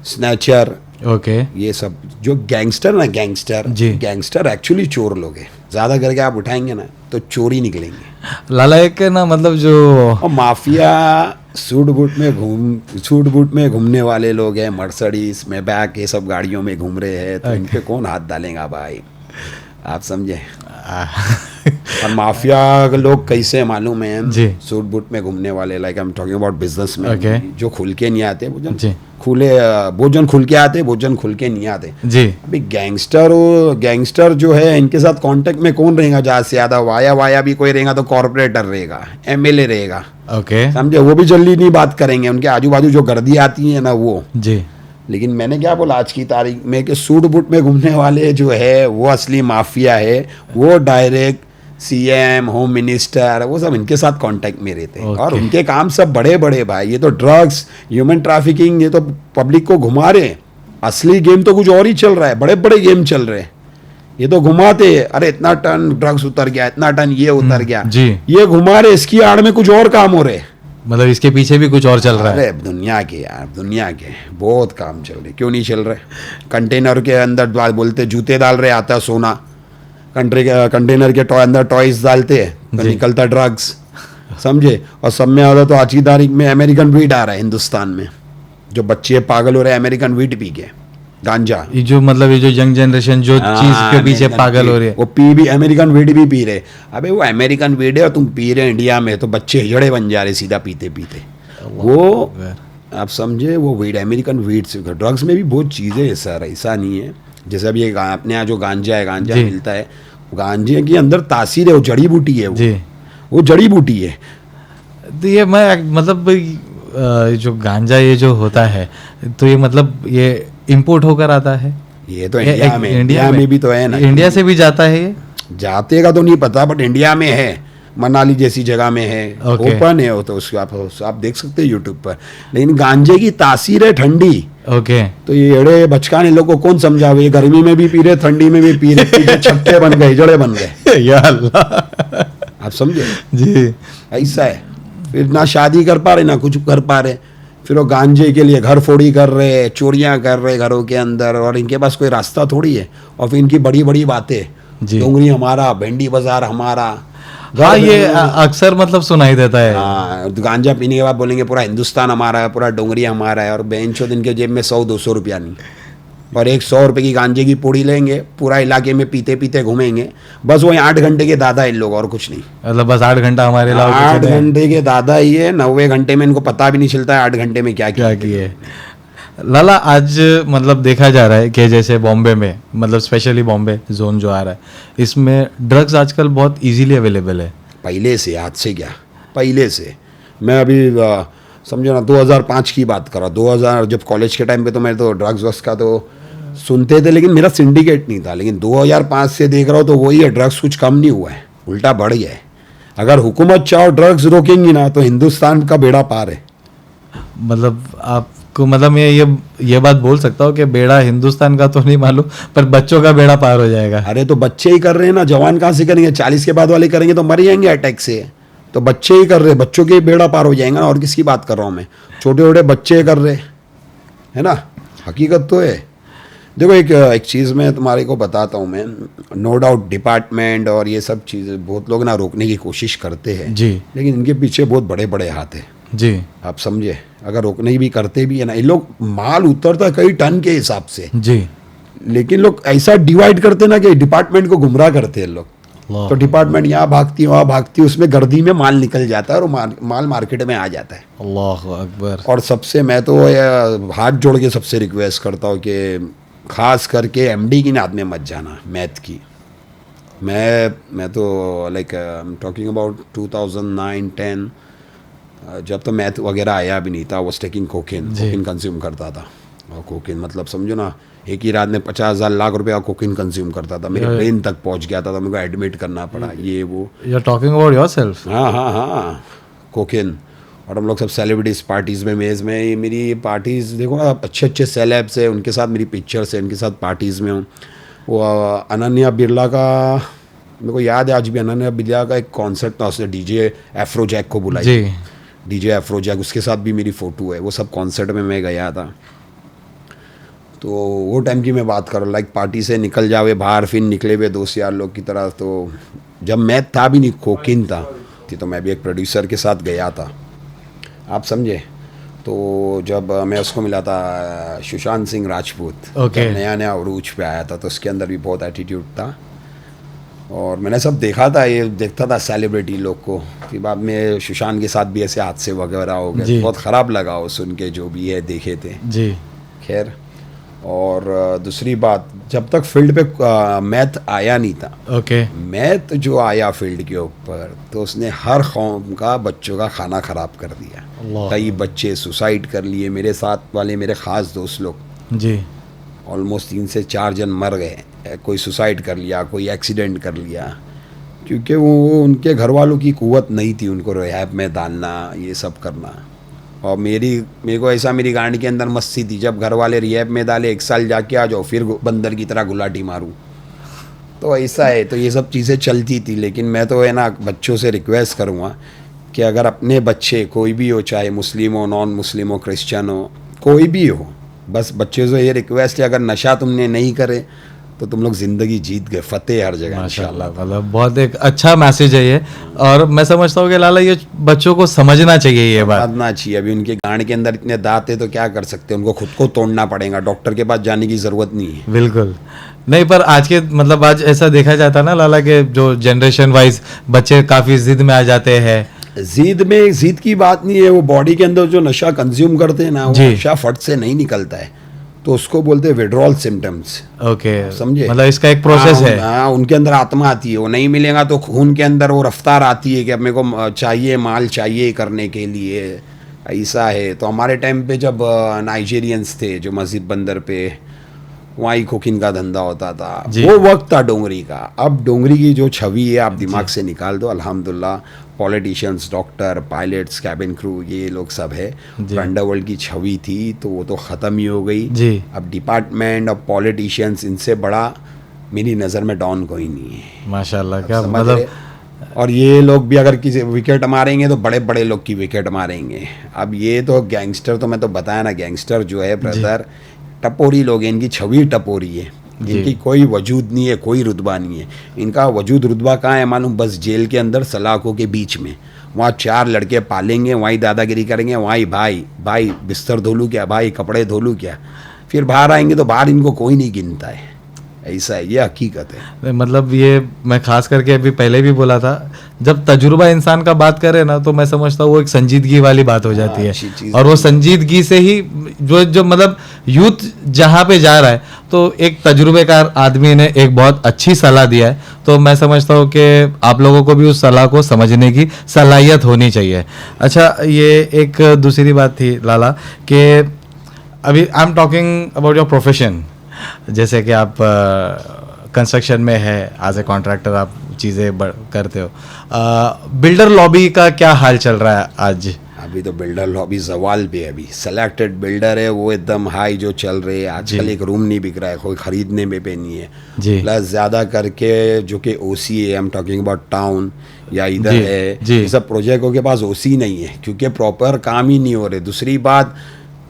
स्नैचर, ओके। ये सब जो गैंगस्टर ना, गैंगस्टर एक्चुअली चोर लोग हैं। ज़्यादा करके आप उठाएंगे ना तो चोरी निकलेंगे। लाला एक ना मतलब जो और माफिया सूट बूट में घूमने वाले लोग हैं, मर्सिडीज में बैक ये सब गाड़ियों में घूम रहे हैं, तो इन पे कौन हाथ डालेगा भाई, आप समझे। और माफिया लोग कैसे मालूम है, सूट बूट में घूमने वाले, like I am talking about business में, जो खुल के नहीं आते, भोजन खुल के आते, भोजन खुल के नहीं आते जी। अभी गैंगस्टर जो है, इनके साथ कांटेक्ट में कौन रहेगा ज्यादा से ज्यादा, वाया भी कोई रहेगा तो कॉर्पोरेटर रहेगा, एमएलए रहेगा, समझे, वो भी जल्दी नहीं बात करेंगे, उनके आजू बाजू जो गर्दी आती है ना वो जी। लेकिन मैंने क्या बोला आज की तारीख में कि सूट बूट में घूमने वाले जो है वो असली माफिया है, वो डायरेक्ट सीएम, होम मिनिस्टर, वो सब इनके साथ कांटेक्ट में रहते हैं। और उनके काम सब बड़े बड़े भाई, ये तो ड्रग्स, ह्यूमन ट्रैफिकिंग, ये तो पब्लिक को घुमा रहे हैं। असली गेम तो कुछ और ही चल रहा है, बड़े बड़े गेम चल रहे हैं, ये तो घुमाते हैं, अरे इतना टन ड्रग्स उतर गया, इतना टन ये उतर गया जी, ये घुमा रहे, इसकी आड़ में कुछ और काम हो रहे, मतलब इसके पीछे भी कुछ और चल रहा है। अरे दुनिया के यार, दुनिया के बहुत काम चल रहे, क्यों नहीं चल रहे। कंटेनर के अंदर बोलते जूते डाल रहे, आता सोना, कंटेनर के अंदर टॉयज डालते हैं तो निकलता ड्रग्स, समझे। और सब में आता तो आज की तारीख में अमेरिकन वीड आ रहा है हिंदुस्तान में, जो बच्चे पागल हो रहे हैं अमेरिकन वीड पी के, गांजा, ये जो मतलब ये जो यंग जनरेशन जो चीज के पीछे पागल हो रही है, वो भी अमेरिकन वीड भी पी रहे। अबे वो अमेरिकन वीड है और तुम पी रहे इंडिया में, तो बच्चे हिजड़े बन जा रहे सीधा पीते पीते। वो आप समझे, वो वीड, अमेरिकन वीड से। ड्रग्स में भी बहुत चीज़ें है सर, ऐसा नहीं है। जैसे अभी अपने यहाँ जो गांजा है, गांजा मिलता है, गांजे के अंदर तासीर है, वो जड़ी बूटी है, वो जड़ी बूटी है। तो ये मैं मतलब जो गांजा ये जो होता है, तो ये मतलब ये इंपोर्ट होकर आता है, ये तो इंडिया में भी तो है ना, इंडिया से भी जाता है, ये जाते का तो नहीं पता, बट इंडिया में है, मनाली जैसी जगह में है, ओपन है वो, तो उसको आप देख सकते हैं यूट्यूब पर। लेकिन गांजे की तासीर है ठंडी, तो ये एड़े बचकाने लोग को कौन समझावे, ये गर्मी में भी पी रहे, ठंडी में भी पी रहे, छक्के बन गए, जड़े बन गए या अल्लाह, आप समझे जी। ऐसा है, फिर ना शादी कर पा रहे ना कुछ कर पा रहे, फिर वो गांजे के लिए घर फोड़ी कर रहे, चोरियां कर रहे घरों के अंदर, और इनके पास कोई रास्ता थोड़ी है। और फिर इनकी बड़ी बड़ी बातें, डोंगरी हमारा, भेंडी बाजार हमारा, हाँ ये अक्सर मतलब सुनाई देता है। हाँ, गांजा पीने के बाद बोलेंगे पूरा हिंदुस्तान हमारा है, पूरा डोंगरी हमारा है, और बेंचो दिन के जेब में 100-200 रुपया नहीं, और 100 रुपये की गांजे की पूड़ी लेंगे, पूरा इलाके में पीते पीते घूमेंगे। बस वही 8 घंटे के दादा इन लोग, और कुछ नहीं, मतलब बस 8 घंटा हमारे 8 घंटे के दादा ही है। 90 घंटे में इनको पता भी नहीं चलता है 8 घंटे में क्या किए। लाला, आज मतलब देखा जा रहा है कि जैसे बॉम्बे में, मतलब स्पेशली बॉम्बे जोन जो आ रहा है, इसमें ड्रग्स आजकल बहुत इजीली अवेलेबल है। पहले से, आज से क्या, पहले से। मैं अभी समझो ना 2005 की बात कर रहा, 2000 जब कॉलेज के टाइम पे तो मैं तो ड्रग्स का तो सुनते थे, लेकिन मेरा सिंडिकेट नहीं था। लेकिन 2005 से देख रहा हूँ तो वही है, ड्रग्स कुछ कम नहीं हुआ है, उल्टा बढ़ गया है। अगर हुकूमत चाहो ड्रग्स रोकेंगी ना तो हिंदुस्तान का बेड़ा पार है। मतलब आपको, मतलब मैं ये बात बोल सकता हूँ कि बेड़ा हिंदुस्तान का तो नहीं मालूम, पर बच्चों का बेड़ा पार हो जाएगा। अरे तो बच्चे ही कर रहे हैं ना, जवान कहाँ से करेंगे, 40 के बाद वाले करेंगे तो मर जाएंगे अटैक से। तो बच्चे ही कर रहे, बच्चों के बेड़ा पार हो जाएगा ना, और किसकी बात कर रहा हूँ मैं, छोटे छोटे बच्चे कर रहे है ना, हकीकत तो है। देखो एक चीज़ मैं तुम्हारे को बताता हूँ मैं, नो डाउट डिपार्टमेंट और ये सब चीज़ें बहुत लोग ना रोकने की कोशिश करते हैं जी, लेकिन इनके पीछे बहुत बड़े बड़े हाथ हैं जी, आप समझे। अगर रोकने की भी करते भी है ना, ये लोग माल उतरता कई टन के हिसाब से जी, लेकिन लोग ऐसा डिवाइड करते ना कि डिपार्टमेंट को गुमराह करते हैं लोग। तो डिपार्टमेंट यहाँ भागती है वहाँ भागती है, उसमें गर्दी में माल निकल जाता है और माल मार्केट में आ जाता है। अल्लाह अकबर। और सबसे मैं तो हाथ जोड़ के सबसे रिक्वेस्ट करता हूँ कि खास करके एमडी की नाद में मत जाना, मैथ की। मैं तो like I am talking about 2009-10, जब तो मैथ वगैरह आया भी नहीं था, वो टेकिंग कोकीन कंज्यूम करता था। और कोकीन मतलब समझो ना, एक ही रात में 50,000 लाख रुपए का कोकीन कंज्यूम करता था, मेरे ब्रेन तक पहुंच गया था, तो मेरे को एडमिट करना पड़ा। ये वो you are talking about yourself? हाँ कोकीन। और हम लोग सब सेलिब्रिटीज़ पार्टीज़ में, मेज़ में, मेरी पार्टीज़ देखो अच्छे अच्छे सेलेब्स है, उनके साथ मेरी पिक्चर्स है, उनके साथ पार्टीज़ में हूँ। वो अनन्या बिरला का मेरे को याद है आज भी, अनन्या बिरला का एक कॉन्सर्ट था, उसने डीजे एफ्रोजैक को बुलाई, डीजे एफ्रोजैक, उसके साथ भी मेरी फ़ोटो है। वो सब कॉन्सर्ट में मैं गया था। तो वो टाइम की मैं बात कर रहा हूँ, लाइक पार्टी से निकल जावे बाहर, फिर निकले हुए दोस्त यार लोग की तरह। तो जब मैथ था भी नहीं, कोकीन था, तो मैं भी एक प्रोड्यूसर के साथ गया था, आप समझे। तो जब मैं उसको मिला था सुशांत सिंह राजपूत, Okay. जब नया नया उरूज पे आया था तो उसके अंदर भी बहुत एटीट्यूड था, और मैंने सब देखा था, ये देखता था सेलिब्रिटी लोग को। फिर बाद में सुशांत के साथ भी ऐसे हादसे वगैरह हो जी। गए, बहुत ख़राब लगा वो सुन के, जो भी है देखे थे। जी खैर, और दूसरी बात, जब तक फील्ड पे मैथ आया नहीं था, ओके मैथ जो आया फील्ड के ऊपर, तो उसने हर कौम का बच्चों का खाना ख़राब कर दिया। अल्लाह। कई बच्चे सुसाइड कर लिए, मेरे साथ वाले मेरे ख़ास दोस्त लोग, जी ऑलमोस्ट 3 से 4 जन मर गए। कोई सुसाइड कर लिया, कोई एक्सीडेंट कर लिया, क्योंकि वो उनके घर वालों की कुव्वत नहीं थी उनको रिहैब में डालना, ये सब करना। और मेरे को ऐसा, मेरी गांड के अंदर मस्ती थी, जब घर वाले रिहैब में डाले 1 साल जाके आ जाओ, फिर बंदर की तरह गुलाटी मारूं। तो ऐसा है, तो ये सब चीज़ें चलती थी। लेकिन मैं तो है ना, बच्चों से रिक्वेस्ट करूँगा कि अगर अपने बच्चे कोई भी हो, चाहे मुस्लिम हो, नॉन मुस्लिम हो, क्रिश्चियन हो, कोई भी हो, बस बच्चे से ये रिक्वेस्ट है, अगर नशा तुमने नहीं करे तो तुम लोग ज़िंदगी जीत गए, फतेह हर जगह इंशाल्लाह। मतलब बहुत एक अच्छा मैसेज है ये, और मैं समझता हूँ कि लाला ये बच्चों को समझना चाहिए ये बात। समझना चाहिए। अभी उनके गांड के अंदर इतने दांत है तो क्या कर सकते हैं, उनको खुद को तोड़ना पड़ेगा, डॉक्टर के पास जाने की ज़रूरत नहीं है। बिल्कुल नहीं, पर आज के मतलब आज ऐसा देखा जाता है ना लाला के जो जनरेशन वाइज बच्चे काफ़ी जिद में आ जाते हैं। जिद की बात नहीं है, वो बॉडी के अंदर जो नशा कंज्यूम करते हैं ना, वो नशा फट से नहीं निकलता है, तो उसको बोलते हैं विड्रॉल सिम्टम्स। ओके, समझे, मतलब इसका एक प्रोसेस है। हाँ, उनके अंदर आत्मा आती है, वो नहीं मिलेगा तो खून के अंदर वो रफ्तार आती है कि अब मेरे को चाहिए, माल चाहिए करने के लिए, ऐसा है। तो हमारे टाइम पे जब नाइजीरियंस थे जो मस्जिद बंदर पे, वहाँ ही कुकिंग का धंधा होता था, वो वक्त था डोंगरी का। अब डोंगरी की जो छवि है आप दिमाग से निकाल दो, अल्हम्दुलिल्लाह। Politicians, doctor, pilots, cabin crew, ये लोग सब है। अंडरवर्ल्ड की छवि थी तो वो तो ख़त्म ही हो गई जी। अब डिपार्टमेंट और पॉलिटिशियंस, इनसे बड़ा मेरी नज़र में डॉन कोई नहीं है। माशाल्लाह, क्या समझ मतलब। रहे? और ये लोग भी अगर किसी विकेट मारेंगे तो बड़े बड़े लोग की विकेट मारेंगे। अब ये तो गैंगस्टर, तो मैं तो बताया ना, गैंगस्टर जो है ब्रदर, टपोरी लोग हैं, इनकी छवि टपोरी है, इनकी कोई वजूद नहीं है, कोई रुतबा नहीं है। इनका वजूद रुतबा कहाँ है मालूम? बस जेल के अंदर सलाखों के बीच में, वहाँ 4 लड़के पालेंगे, वहीं दादागिरी करेंगे, वहीं भाई बिस्तर धो लूँ क्या, भाई कपड़े धो लूँ क्या, फिर बाहर आएंगे तो बाहर इनको कोई नहीं गिनता है। ऐसा है, ये हकीकत है। मतलब ये मैं खास करके अभी पहले भी बोला था, जब तजुर्बा इंसान का बात करे ना, तो मैं समझता हूँ वो एक संजीदगी वाली बात हो जाती है। और वो संजीदगी से ही जो मतलब यूथ जहाँ पे जा रहा है, तो एक तजुर्बेकार आदमी ने एक बहुत अच्छी सलाह दिया है, तो मैं समझता हूँ कि आप लोगों को भी उस सलाह को समझने की सलाहियत होनी चाहिए। अच्छा, ये एक दूसरी बात थी लाला कि अभी आई am talking about your profession. जैसे कि आप कंस्ट्रक्शन में है, एज ए कॉन्ट्रैक्टर आप चीज़ें करते हो, बिल्डर लॉबी का क्या हाल चल रहा है आज? अभी तो बिल्डर लॉबी जवाल पे है। अभी सेलेक्टेड बिल्डर है वो एकदम हाई जो चल रहे हैं आजकल। एक रूम नहीं बिक रहा है, कोई खरीदने में पे नहीं है जी। प्लस ज़्यादा करके जो कि ओसी है, आई एम टॉकिंग अबाउट टाउन या इधर है, ये सब प्रोजेक्टों के पास ओसी नहीं है, क्योंकि प्रॉपर काम ही नहीं हो रहे। दूसरी बात,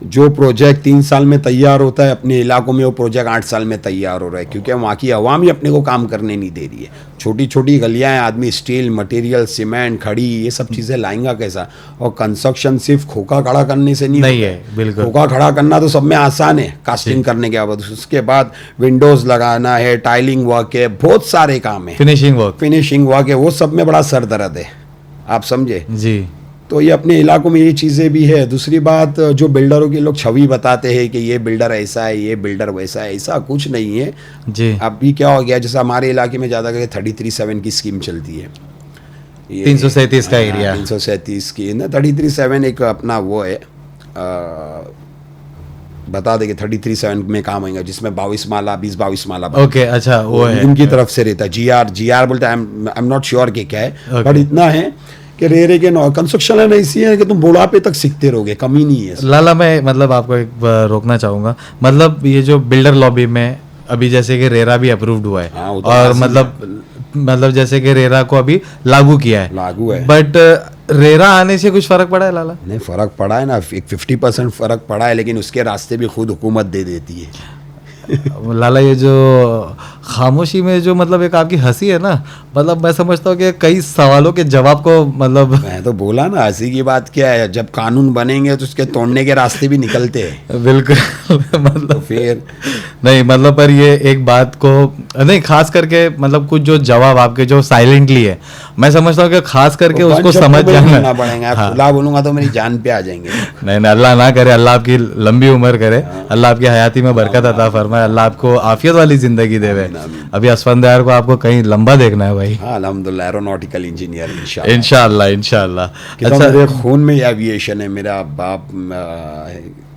जो प्रोजेक्ट 3 साल में तैयार होता है अपने इलाकों में, वो प्रोजेक्ट 8 साल में तैयार हो रहा है, क्योंकि वहाँ की अवाम ही अपने को काम करने नहीं दे रही है। छोटी छोटी गलियाँ हैं, आदमी स्टील मटेरियल, सीमेंट, खड़ी, ये सब चीज़ें लाएंगा कैसा? और कंस्ट्रक्शन सिर्फ खोखा खड़ा करने से नहीं है, बिल्कुल। खोखा खड़ा करना तो सब में आसान है, कास्टिंग करने के बाद, उसके बाद विंडोज़ लगाना है, टाइलिंग वर्क है, बहुत सारे काम है, फिनिशिंग वर्क है, वो सब में बड़ा सर दर्द है, आप समझे जी। तो ये अपने इलाकों में ये चीज़ें भी है। दूसरी बात, जो बिल्डरों के लोग छवि बताते हैं कि ये बिल्डर ऐसा है, ये बिल्डर वैसा है, ऐसा कुछ नहीं है जी। अभी क्या हो गया, जैसे हमारे इलाके में ज़्यादा करके 33/7 की स्कीम चलती है, 337 का एरिया, 337 की ना, 33/7 एक अपना वो है, बता देंगे 33/7 में काम होगा, जिसमें 22 माला 20-22 माला। ओके, अच्छा, वो है उनकी तरफ से रहता है। GR बोलते हैं, आई एम नॉट श्योर कि क्या है, बट इतना है कि रेरे के कंस्ट्रक्शन है ऐसी है कि तुम बुढ़ापे तक सीखते रहोगे, कमी नहीं है। लाला, मैं मतलब आपको एक रोकना चाहूँगा, मतलब ये जो बिल्डर लॉबी में अभी जैसे कि रेरा भी अप्रूव्ड हुआ है, तो और मतलब जैसे कि रेरा को अभी लागू किया है, बट रेरा आने से कुछ फर्क पड़ा है लाला? नहीं, फर्क पड़ा है ना, 50% फर्क पड़ा है, लेकिन उसके रास्ते भी खुद हुकूमत दे देती है। लाला ये जो खामोशी में जो मतलब एक आपकी हंसी है ना, मतलब मैं समझता हूँ कि कई सवालों के जवाब को मतलब मैं तो बोला ना, हंसी की बात क्या है, जब कानून बनेंगे तो उसके तोड़ने के रास्ते भी निकलते हैं। बिल्कुल मतलब तो फिर नहीं मतलब पर ये एक बात को नहीं, खास करके मतलब कुछ जो जवाब आपके जो साइलेंटली है, मैं समझता हूँ कि खास करके तो उसको बंद समझ शब्दों में जाना बोलना पड़ेगा। हाँ। खुला बोलूंगा तो मेरी जान पे आ जाएंगे। नहीं नहीं, अल्लाह ना करे, अल्लाह आपकी लंबी उम्र करे, अल्लाह आपकी हयाती में बरकत अता फरमाए, अल्लाह आपको आफियत वाली जिंदगी देवे। अभी असफंदार को आपको कहीं लंबा देखना है भाई। हाँ अल्हम्दुलिल्लाह, एरोनॉटिकल इंजीनियर इंशाल्लाह इंशाल्लाह। अच्छा, मेरे खून में एविएशन है। मेरा बाप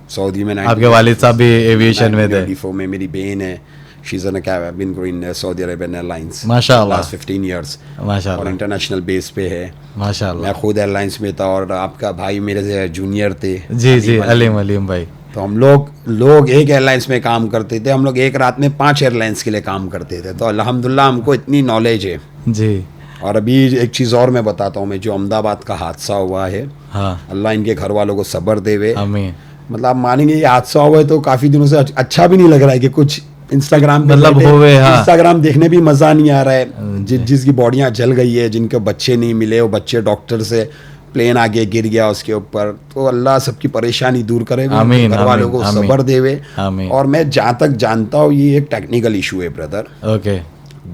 सऊदी में, आपके वालिद साहब भी एविएशन में थे। 1994 में मेरी बहन है, she is in been in Saudi Arabian airlines माशाल्लाह, लास्ट 15 इयर्स और माशाल्लाह इंटरनेशनल बेस पे है। माशाल्लाह। मैं खुद एयरलाइंस में था और आपका भाई मेरे से जूनियर थे। जी जी, अलीम भाई। तो हम लोग एक एयरलाइंस में काम करते थे। हम लोग एक रात में 5 एयरलाइंस के लिए काम करते थे। तो अल्हम्दुलिल्लाह हमको इतनी नॉलेज है जी। और अभी एक चीज़ और मैं बताता हूँ, मैं जो अहमदाबाद का हादसा हुआ है, हाँ अल्लाह इनके घर वालों को सब्र देवे। आमीन। मतलब आप मानेंगे ये हादसा हुआ है तो काफ़ी दिनों से अच्छा भी नहीं लग रहा है कि कुछ इंस्टाग्राम पे मतलब बैठे, होवे, हाँ। इंस्टाग्राम देखने भी मज़ा नहीं आ रहा है। जिसकी बॉडियाँ जल गई है, जिनके बच्चे नहीं मिले, वो बच्चे डॉक्टर से प्लेन आगे गिर गया उसके ऊपर। तो अल्लाह सबकी परेशानी दूर करे, आमीन, घर वालों को आमीन, सब्र देवे। आमीन। और मैं जहाँ तक जानता हूँ ये एक टेक्निकल इशू है ब्रदर। ओके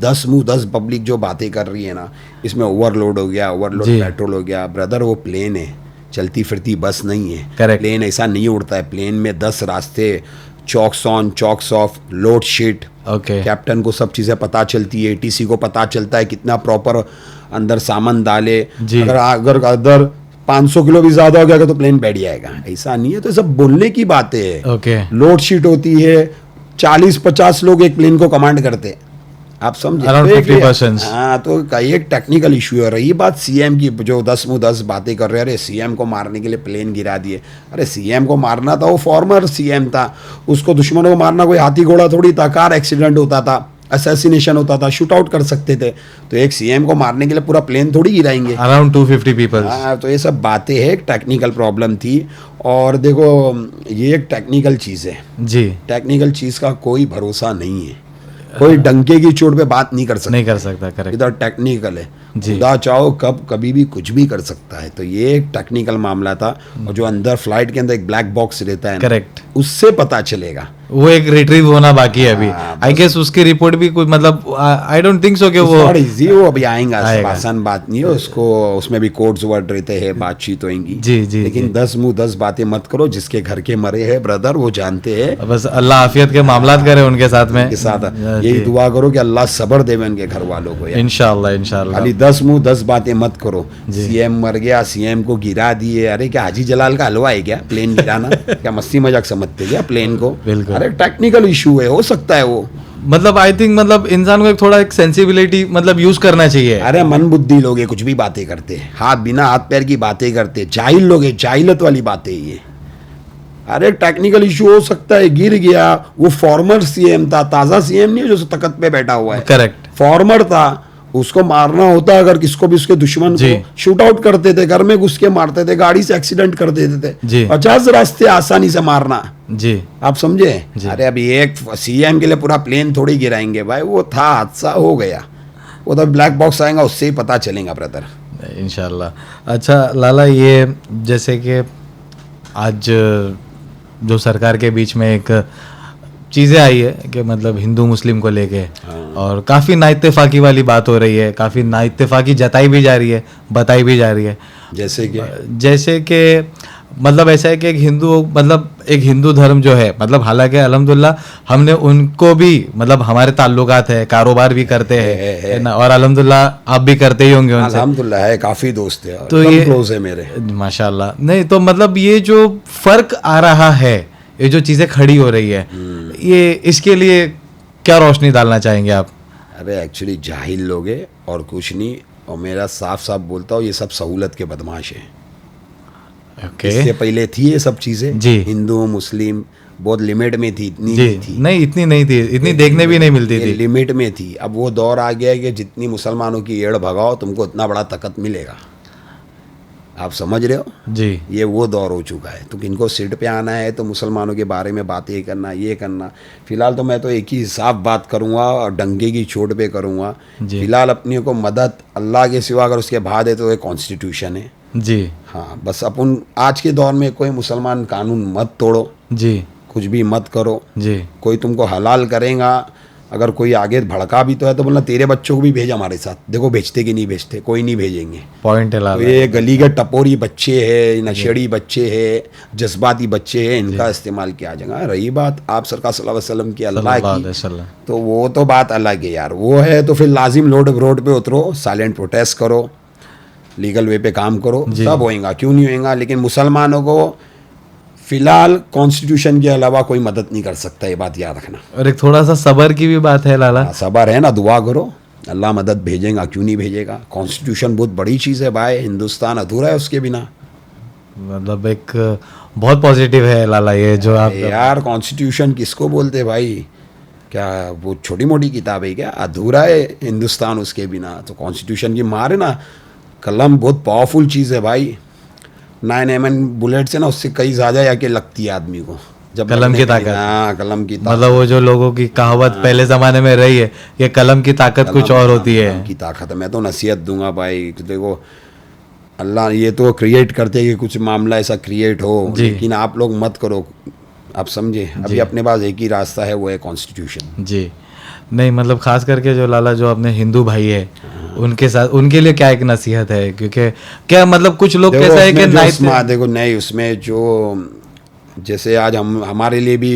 10 मुंह 10 पब्लिक जो बातें कर रही है ना, इसमें ओवरलोड हो गया, ओवरलोड जी। पेट्रोल हो गया। ब्रदर वो प्लेन है, चलती फिरती बस नहीं है। Correct. प्लेन ऐसा नहीं उड़ता है। प्लेन में 10 रास्ते, chalks on chalks of, load sheet, okay captain को सब चीज़ें पता चलती है, टीसी को पता चलता है कितना प्रॉपर अंदर सामान डाले। जी। अगर 500 किलो भी ज़्यादा हो गया तो प्लेन बैठ जाएगा, ऐसा नहीं है। तो सब बोलने की बातें है। ओके लोड शीट होती है, 40-50 लोग एक प्लेन को कमांड करते हैं, आप समझे। Around तो 50%. हाँ, तो कई एक टेक्निकल इशू है। रही बात सीएम की, जो 10 मुंह 10 बातें कर रहे हैं, अरे सीएम को मारने के लिए प्लेन गिरा दिए। अरे सीएम को मारना था, वो फॉर्मर सीएम था, उसको दुश्मनों को मारना कोई हाथी घोड़ा थोड़ी था। कार एक्सीडेंट होता था, असैसिनेशन होता था, शूट आउट कर सकते थे। तो एक सीएम को मारने के लिए पूरा प्लेन थोड़ी गिराएंगे। Around 250 people. हाँ, तो ये सब बातें है, एक टेक्निकल प्रॉब्लम थी। और देखो ये एक टेक्निकल चीज़ है जी, टेक्निकल चीज़ का कोई भरोसा नहीं है। कोई डंके की चोट पे बात नहीं कर सकता, नहीं कर सकता। करेक्ट इधर टेक्निकल है। जी। खुदा चाहो कभी भी कुछ भी कर सकता है। तो ये एक टेक्निकल मामला था। और जो अंदर फ्लाइट के अंदर एक ब्लैक बॉक्स रहता है ना, करेक्ट, उससे पता चलेगा। वो एक रिट्रीव होना बाकी है अभी। हाँ, आई गेस उसकी रिपोर्ट भी कुछ मतलब आई डोंट थिंक सो कि वो इजी वो अभी आएगा, आएगा। आसान बात नहीं है उसको। उसमें भी कोड्स वर्ड रहते हैं, बातचीत होंगी। जी जी लेकिन जी। 10 मुंह 10 बातें मत करो। जिसके घर के मरे हैं ब्रदर वो जानते हैं। बस अल्लाह आफियत के मामलात करे उनके साथ में। के साथ जी। यही दुआ करो कि अल्लाह सब्र देवे उनके घर वालों को यार। इंशाल्लाह इंशाल्लाह। खाली 10 मुंह 10 बातें मत करो। सीएम मर गया, सीएम को गिरा दिए। अरे क्या हाजी जलाल का हलवा है क्या प्लेन गिराना? क्या मस्ती मजाक समझते क्या प्लेन को? बिल्कुल। अरे टेक्निकल इशू है, हो सकता है वो। मतलब आई थिंक मतलब इंसान को एक थोड़ा एक सेंसिबिलिटी मतलब यूज करना चाहिए। अरे मन बुद्धि लोग हैं, कुछ भी बातें करते हैं, बिना हाथ पैर की बातें करते हैं। जाहिल लोग हैं, जाहिलत वाली बातें ये। अरे टेक्निकल इशू हो सकता है, गिर गया। वो फॉर्मर सीएम था, ताजा सीएम नहीं है जो तख्त पे बैठा हुआ है। करेक्ट, फॉर्मर था, उसको मारना होता अगर किसको भी, उसके दुश्मन को शूट आउट करते थे, घर में घुस के मारते थे, गाड़ी से एक्सीडेंट कर देते थे। 50 रास्ते आसानी से मारना जी, आप समझे। अरे अभी एक सीएम के लिए पूरा प्लेन थोड़ी गिराएंगे भाई। वो था, हादसा हो गया, वो तो ब्लैक बॉक्स आएगा, उससे ही पता चलेगा ब्रदर, इंशाल्लाह। अच्छा लाला, ये जैसे कि आज जो सरकार के बीच में एक चीज़ें आई है कि मतलब हिंदू मुस्लिम को लेके, और काफ़ी नाइत्तेफाकी वाली बात हो रही है, काफ़ी नाइत्तेफाकी जताई भी जा रही है, बताई भी जा रही है। जैसे कि मतलब ऐसा है कि एक हिंदू धर्म जो है, मतलब हालांकि अल्हम्दुलिल्लाह हमने उनको भी मतलब हमारे ताल्लुकात है, कारोबार भी करते हैं ना, और अल्हम्दुलिल्लाह आप भी करते ही होंगे उनसे। अल्हम्दुलिल्लाह है, काफ़ी दोस्त है, तो ये क्लोज है मेरे, माशाल्लाह। नहीं तो मतलब ये जो फर्क आ रहा है, ये जो चीज़ें खड़ी हो रही है, ये इसके लिए क्या रोशनी डालना चाहेंगे आप? अरे एक्चुअली जाहिल लोग हैं और कुछ नहीं। और मेरा साफ साफ बोलता हूँ, ये सब सहूलत के बदमाश हैं। इससे पहले थी ये सब चीज़ें, हिंदू मुस्लिम बहुत लिमिट में थी, इतनी नहीं थी। नहीं इतनी नहीं थी, इतनी देखने भी नहीं मिलती थी, लिमिट में थी। अब वो दौर आ गया है कि जितनी मुसलमानों की एड़ भगाओ तुमको उतना बड़ा ताकत मिलेगा। आप समझ रहे हो जी। ये वो दौर हो चुका है। तो किनको सीट पे आना है तो मुसलमानों के बारे में बातें करना, ये करना। फिलहाल तो मैं तो एक ही साफ बात करूँगा और डंके की चोट पे करूँगा। फिलहाल अपने को मदद अल्लाह के सिवा अगर उसके बाद है तो ये कॉन्स्टिट्यूशन है जी। हाँ, बस अपन आज के दौर में कोई मुसलमान कानून मत तोड़ो जी। कुछ भी मत करो जी। कोई तुमको हलाल करेगा, अगर कोई आगे भड़का भी तो है तो बोलना तेरे बच्चों को भी भेज हमारे साथ, देखो भेजते कि नहीं भेजते, कोई नहीं भेजेंगे। पॉइंट है तो ये गली के टपोरी बच्चे हैं, नशेड़ी बच्चे हैं, जज्बाती बच्चे हैं, इनका इस्तेमाल किया जाएगा। रही बात आप सरकार सल्लल्लाहु अलैहि वसल्लम की अल्लाह की, तो वो तो बात अलग है यार। वो है तो फिर लाजिम रोड पे उतरो, साइलेंट प्रोटेस्ट करो, लीगल वे पे काम करो, सब होएगा, क्यों नहीं होएगा। लेकिन मुसलमानों को फिलहाल कॉन्स्टिट्यूशन के अलावा कोई मदद नहीं कर सकता, ये बात याद रखना। और एक थोड़ा सा सबर की भी बात है लाला। सबर है ना, दुआ करो, अल्लाह मदद भेजेगा, क्यों नहीं भेजेगा। कॉन्स्टिट्यूशन बहुत बड़ी चीज़ है भाई, हिंदुस्तान अधूरा है उसके बिना। मतलब एक बहुत पॉजिटिव है लाला ये जो आप यार कॉन्स्टिट्यूशन किसको बोलते भाई, क्या वो छोटी मोटी किताब है क्या? अधूरा है हिंदुस्तान उसके बिना। तो कॉन्स्टिट्यूशन की मार है ना, कलम बहुत पावरफुल चीज़ है भाई। 9mm बुलेट से ना उससे कई ज़्यादा जाके लगती है आदमी को, जब कलम की ताकत। हाँ, कलम की ताकत। मतलब वो जो लोगों की कहावत पहले ज़माने में रही है, ये कलम की ताकत कुछ और होती है। कलम की ताकत। मैं तो नसीहत दूंगा भाई, देखो अल्लाह ये तो क्रिएट करते हैं कि कुछ मामला ऐसा क्रिएट हो, लेकिन आप लोग मत करो, आप समझे। अभी अपने पास एक ही रास्ता है, वो है कॉन्स्टिट्यूशन। जी नहीं, मतलब खास करके जो लाला जो अपने हिंदू भाई है उनके साथ, उनके लिए क्या एक नसीहत है? क्योंकि क्या मतलब कुछ लोग कैसा है कि देखो नहीं, उसमें जो जैसे आज हमारे लिए भी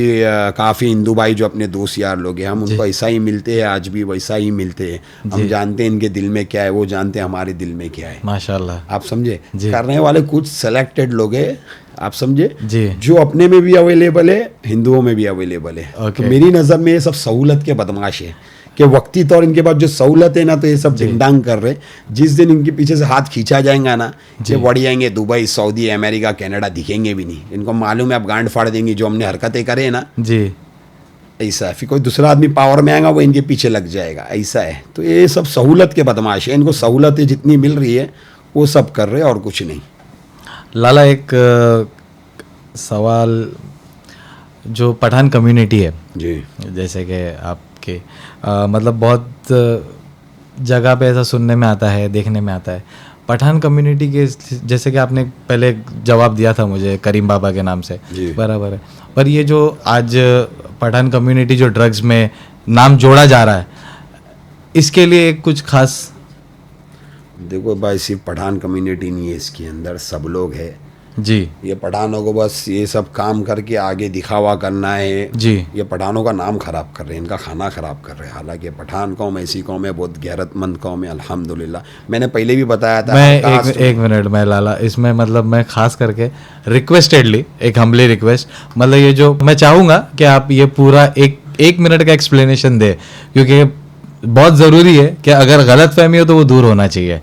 काफ़ी हिंदू भाई जो अपने दोस्त यार लोग हैं, हम उनको ऐसा ही मिलते हैं, आज भी वैसा ही मिलते हैं। हम जानते हैं इनके दिल में क्या है, वो जानते हैं हमारे दिल में क्या है। माशाल्लाह, आप समझे। करने वाले कुछ सेलेक्टेड लोग हैं, आप समझे, जी, जो अपने में भी अवेलेबल है, हिंदुओं में भी अवेलेबल है। तो मेरी नज़र में ये सब सहूलत के बदमाश है कि वक्ती तौर इनके पास जो सहूलत है ना, तो ये सब डिंग कर रहे। जिस दिन इनके पीछे से हाथ खींचा जाएगा ना, ये बढ़ जाएंगे, दुबई, सऊदी, अमेरिका, कनाडा दिखेंगे भी नहीं। इनको मालूम है आप गांड फाड़ देंगे जो हमने हरकतें करे ना जी। ऐसा है, फिर कोई दूसरा आदमी पावर में आएगा, वो इनके पीछे लग जाएगा, ऐसा है। तो ये सब सहूलत के बदमाश है, इनको सहूलतें जितनी मिल रही है वो सब कर रहे हैं और कुछ नहीं। लाला एक सवाल, जो पठान कम्युनिटी है जी, जैसे कि आपके मतलब बहुत जगह पे ऐसा सुनने में आता है, देखने में आता है, पठान कम्युनिटी के, जैसे कि आपने पहले जवाब दिया था मुझे करीम बाबा के नाम से, बराबर है, पर ये जो आज पठान कम्युनिटी जो ड्रग्स में नाम जोड़ा जा रहा है, इसके लिए एक कुछ खास? देखो भाई, सिर्फ पठान कम्युनिटी नहीं है, इसके अंदर सब लोग हैं जी। ये पठानों को बस ये सब काम करके आगे दिखावा करना है जी। ये पठानों का नाम खराब कर रहे हैं, इनका खाना खराब कर रहे हैं। हालांकि पठान कौम ऐसी कौम है, बहुत गैरतमंद कौम है, अल्हम्दुलिल्लाह। मैंने पहले भी बताया था। मैं एक मिनट में लाला, इसमें मतलब मैं खास करके रिक्वेस्टेडली, एक हम्बली रिक्वेस्ट, मतलब ये जो मैं चाहूँगा कि आप ये पूरा एक मिनट का एक्सप्लेनेशन दे, क्योंकि बहुत ज़रूरी है कि अगर गलत फहमी हो तो वो दूर होना चाहिए।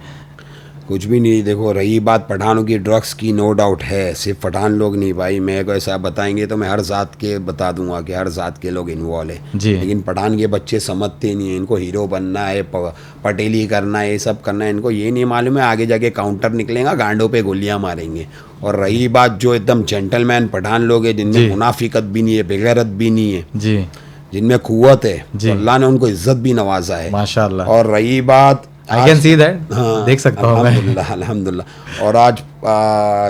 कुछ भी नहीं, देखो रही बात पठानों की, ड्रग्स की नो डाउट है, सिर्फ पठान लोग नहीं भाई। मैं को ऐसा बताएंगे तो मैं हर ज़ात के बता दूंगा कि हर ज़ात के लोग इन्वॉल्व है, लेकिन पठान के बच्चे समझते नहीं है। इनको हीरो बनना है, पटेली करना है, ये सब करना है, इनको ये नहीं मालूम है आगे जाके काउंटर निकलेगा, गांडों पे गोलियां मारेंगे। और रही बात जो एकदम जेंटलमैन पठान लोग हैं, जिनमें मुनाफिकत भी नहीं है, बेगैरत भी नहीं है जी, जिनमें कुव्वत है, तो अल्लाह ने उनको इज्जत भी नवाजा है माशाल्लाह। और रही बात, आई कैन सी दैट, देख सकता हूँ मैं, अल्हम्दुलिल्लाह। और आज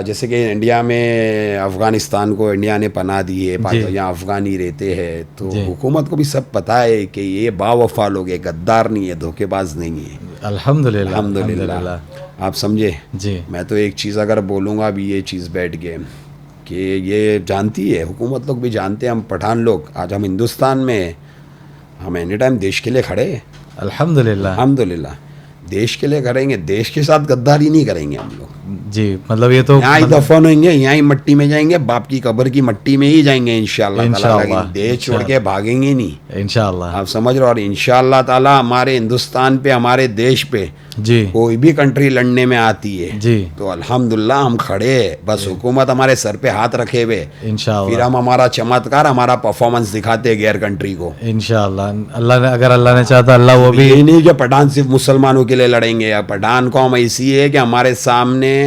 जैसे कि इंडिया में अफ़गानिस्तान को इंडिया ने पनाह दी है, यहाँ अफ़गानी रहते हैं, तो हुकूमत को भी सब पता है कि ये बावफा लोग है, गद्दार नहीं है, धोखेबाज नहीं है, अल्हम्दुलिल्लाह अल्हम्दुलिल्लाह। आप समझे जी। मैं तो एक चीज़ अगर बोलूँगा अभी, ये चीज़ बैठ के कि ये जानती है हुकूमत लोग भी जानते हैं, हम पठान लोग आज हम हिंदुस्तान में, हम एनी टाइम देश के लिए खड़े हैं, अल्हम्दुलिल्लाह अल्हम्दुलिल्लाह। देश के लिए करेंगे, देश के साथ गद्दारी नहीं करेंगे हम लोग जी। मतलब ये तो यहाँ ही दफन होंगे, यहाँ ही मट्टी में जाएंगे, बाप की कब्र की मट्टी में ही जाएंगे इंशाअल्लाह। देश छोड़ के भागेंगे नहीं इंशाअल्लाह, आप समझ रहे हो। और इंशाअल्लाह ताला हमारे हिंदुस्तान पे, हमारे देश पे जी कोई भी कंट्री लड़ने में आती है जी, तो अल्हम्दुलिल्लाह हम खड़े हैं, बस हुकूमत हमारे सर पे हाथ रखे हुए इंशाअल्लाह, फिर हम हमारा चमत्कार, हमारा परफॉर्मेंस दिखाते हैं गैर कंट्री को इंशाअल्लाह। अल्लाह ने, अगर अल्लाह ने चाहा तो अल्लाह वो भी, ये नहीं कि पठान सिर्फ मुसलमानों के लिए लड़ेंगे, या पठान कौम ऐसी है कि हमारे सामने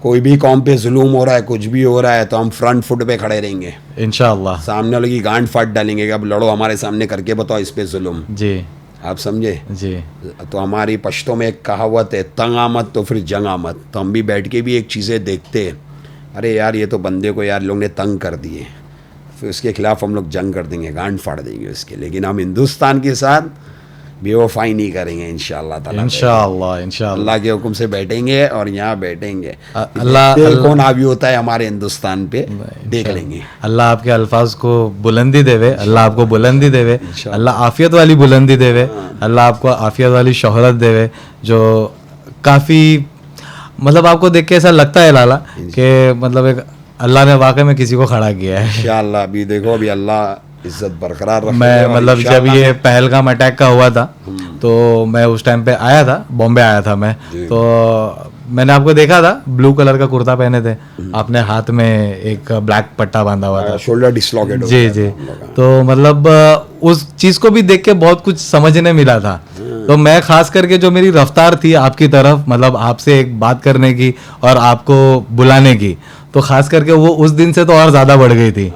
कोई भी कौम पे जुलूम हो रहा है, कुछ भी हो रहा है, तो हम फ्रंट फुट पे खड़े रहेंगे इंशाअल्लाह। सामने वाले की गांड फाड़ डालेंगे कि अब लड़ो हमारे सामने, करके बताओ इस पे जुलूम। जी आप समझे जी। तो हमारी पश्तो में एक कहावत है, तंग आमद तो फिर जंग आमद। तो हम भी बैठ के भी एक चीज़ें देखते हैं, अरे यार ये तो बंदे को यार लोग ने तंग कर दिए, फिर उसके खिलाफ हम लोग जंग कर देंगे, गांड फाड़ देंगे उसके। लेकिन हम हिंदुस्तान के साथ बेवफाई नहीं करेंगे इंशाअल्लाह ताला। इंशाअल्लाह इंशाअल्लाह अल्लाह के हुक्म से बैठेंगे और यहाँ बैठेंगे। अल्लाह कौन हावी होता है हमारे हिंदुस्तान पे, देख लेंगे। अल्लाह आपके अल्फाज को बुलंदी देवे, अल्लाह आपको बुलंदी देवे, अल्लाह आफियत वाली बुलंदी देवे, अल्लाह आपको आफियत वाली शोहरत देवे, जो काफ़ी मतलब आपको देख के ऐसा लगता है लाला कि मतलब एक अल्लाह ने वाकई में किसी को खड़ा किया है। इंशाअल्लाह अभी देखो, अभी अल्लाह इज्जत बरकरार रखे। मैं मतलब जब ये पहलगाम अटैक का हुआ था तो मैं उस टाइम पे आया था, बॉम्बे आया था मैं, तो मैंने आपको देखा था, ब्लू कलर का कुर्ता पहने थे, आपने हाथ में एक ब्लैक पट्टा बांधा हुआ था, शोल्डर डिसलॉकेट। जी जी। तो मतलब उस चीज को भी देख के बहुत कुछ समझने मिला था। तो मैं खास करके जो मेरी रफ्तार थी आपकी तरफ, मतलब आपसे एक बात करने की और आपको बुलाने की, तो खास करके वो उस दिन से तो और ज़्यादा बढ़ गई थी।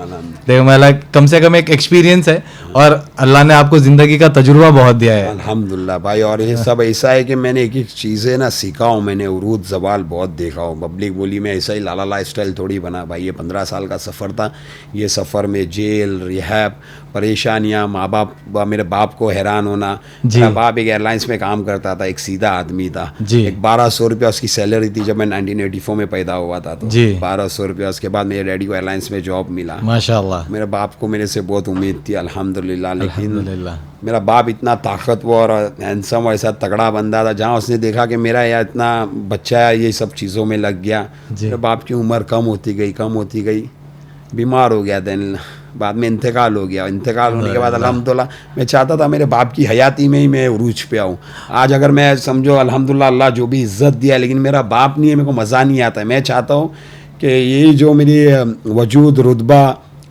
देखो मतलब कम से कम एक एक्सपीरियंस है और अल्लाह ने आपको ज़िंदगी का तजुर्बा बहुत दिया है। अल्हम्दुलिल्लाह भाई। और ये सब ऐसा है कि मैंने एक एक चीज़ें ना सीखा हूँ, मैंने उरूद जवाल बहुत देखा हूँ, पब्लिक बोली में ऐसा ही लाला लाइफ स्टाइल थोड़ी बना भाई। ये 15 साल का सफ़र था, ये सफ़र में जेल, रिहैब, परेशानियाँ, माँ बाप, मेरे बाप को हैरान होना। मेरा बाप एक एयरलाइंस में काम करता था, एक सीधा आदमी था। एक 1200 रुपया उसकी सैलरी थी जब मैं 1984 में पैदा हुआ था, तो 1200 रुपया। उसके बाद मेरे डैडी को एयरलाइंस में जॉब मिला, माशाल्लाह। मेरे बाप को मेरे से बहुत उम्मीद थी, अल्हम्दुलिल्लाह। लेकिन मेरा बाप इतना ताकतवर और हैंडसम, ऐसा तगड़ा बंदा था, जहाँ उसने देखा कि मेरा यार इतना बच्चा ये सब चीज़ों में लग गया, मेरे बाप की उम्र कम होती गई, बीमार हो गया। देन बाद में इंतकाल हो गया। इंतकाल होने के बाद अल्हम्दुलिल्लाह मैं चाहता था मेरे बाप की हयाती में ही मैं उरूज पे आऊँ। आज अगर मैं समझो अल्हम्दुलिल्लाह अल्लाह जो भी इज़्ज़त दिया, लेकिन मेरा बाप नहीं है, मेरे को मज़ा नहीं आता है। मैं चाहता हूँ कि यही जो मेरी वजूद, रुतबा,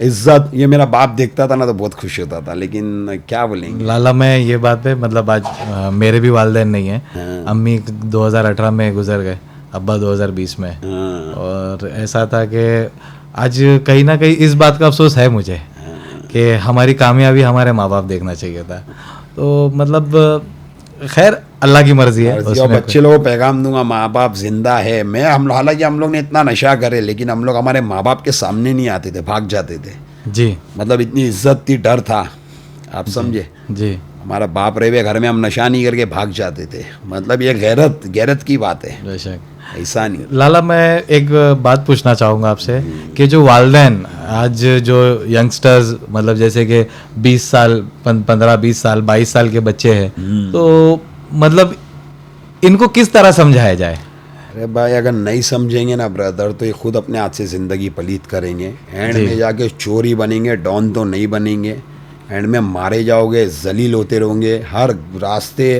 इज़्ज़त, ये मेरा बाप देखता था ना तो बहुत खुश होता था। लेकिन क्या बोलेंगे लाला, मैं ये बात पे मतलब आज मेरे भी वालिदैन नहीं है। अम्मी 2018 में गुजर गए, अब्बा 2020 में। और ऐसा था कि आज कहीं ना कहीं इस बात का अफसोस है मुझे कि हमारी कामयाबी हमारे माँ बाप देखना चाहिए था। तो मतलब खैर अल्लाह की मर्जी है। बच्चे लोगों को पैगाम दूंगा, माँ बाप जिंदा है। हालांकि हम लोग ने इतना नशा करे, लेकिन हम लोग हमारे माँ बाप के सामने नहीं आते थे, भाग जाते थे जी। मतलब इतनी इज्जत थी, डर था, आप समझे जी। हमारा बाप रहे हुए घर में हम नशा नहीं करके भाग जाते थे। मतलब ये गैरत की बात है, बेशक ऐसा नहीं। लाला, मैं एक बात पूछना चाहूँगा आपसे कि जो वालिदैन आज जो यंगस्टर्स, मतलब जैसे कि 20 साल 15-20 साल 22 साल के बच्चे हैं, तो मतलब इनको किस तरह समझाया जाए? अरे भाई, अगर नहीं समझेंगे ना ब्रदर, तो ये खुद अपने हाथ से ज़िंदगी पलीत करेंगे। एंड में जाके चोरी बनेंगे, डॉन तो नहीं बनेंगे। एंड में मारे जाओगे, जलील होते रहोगे, हर रास्ते,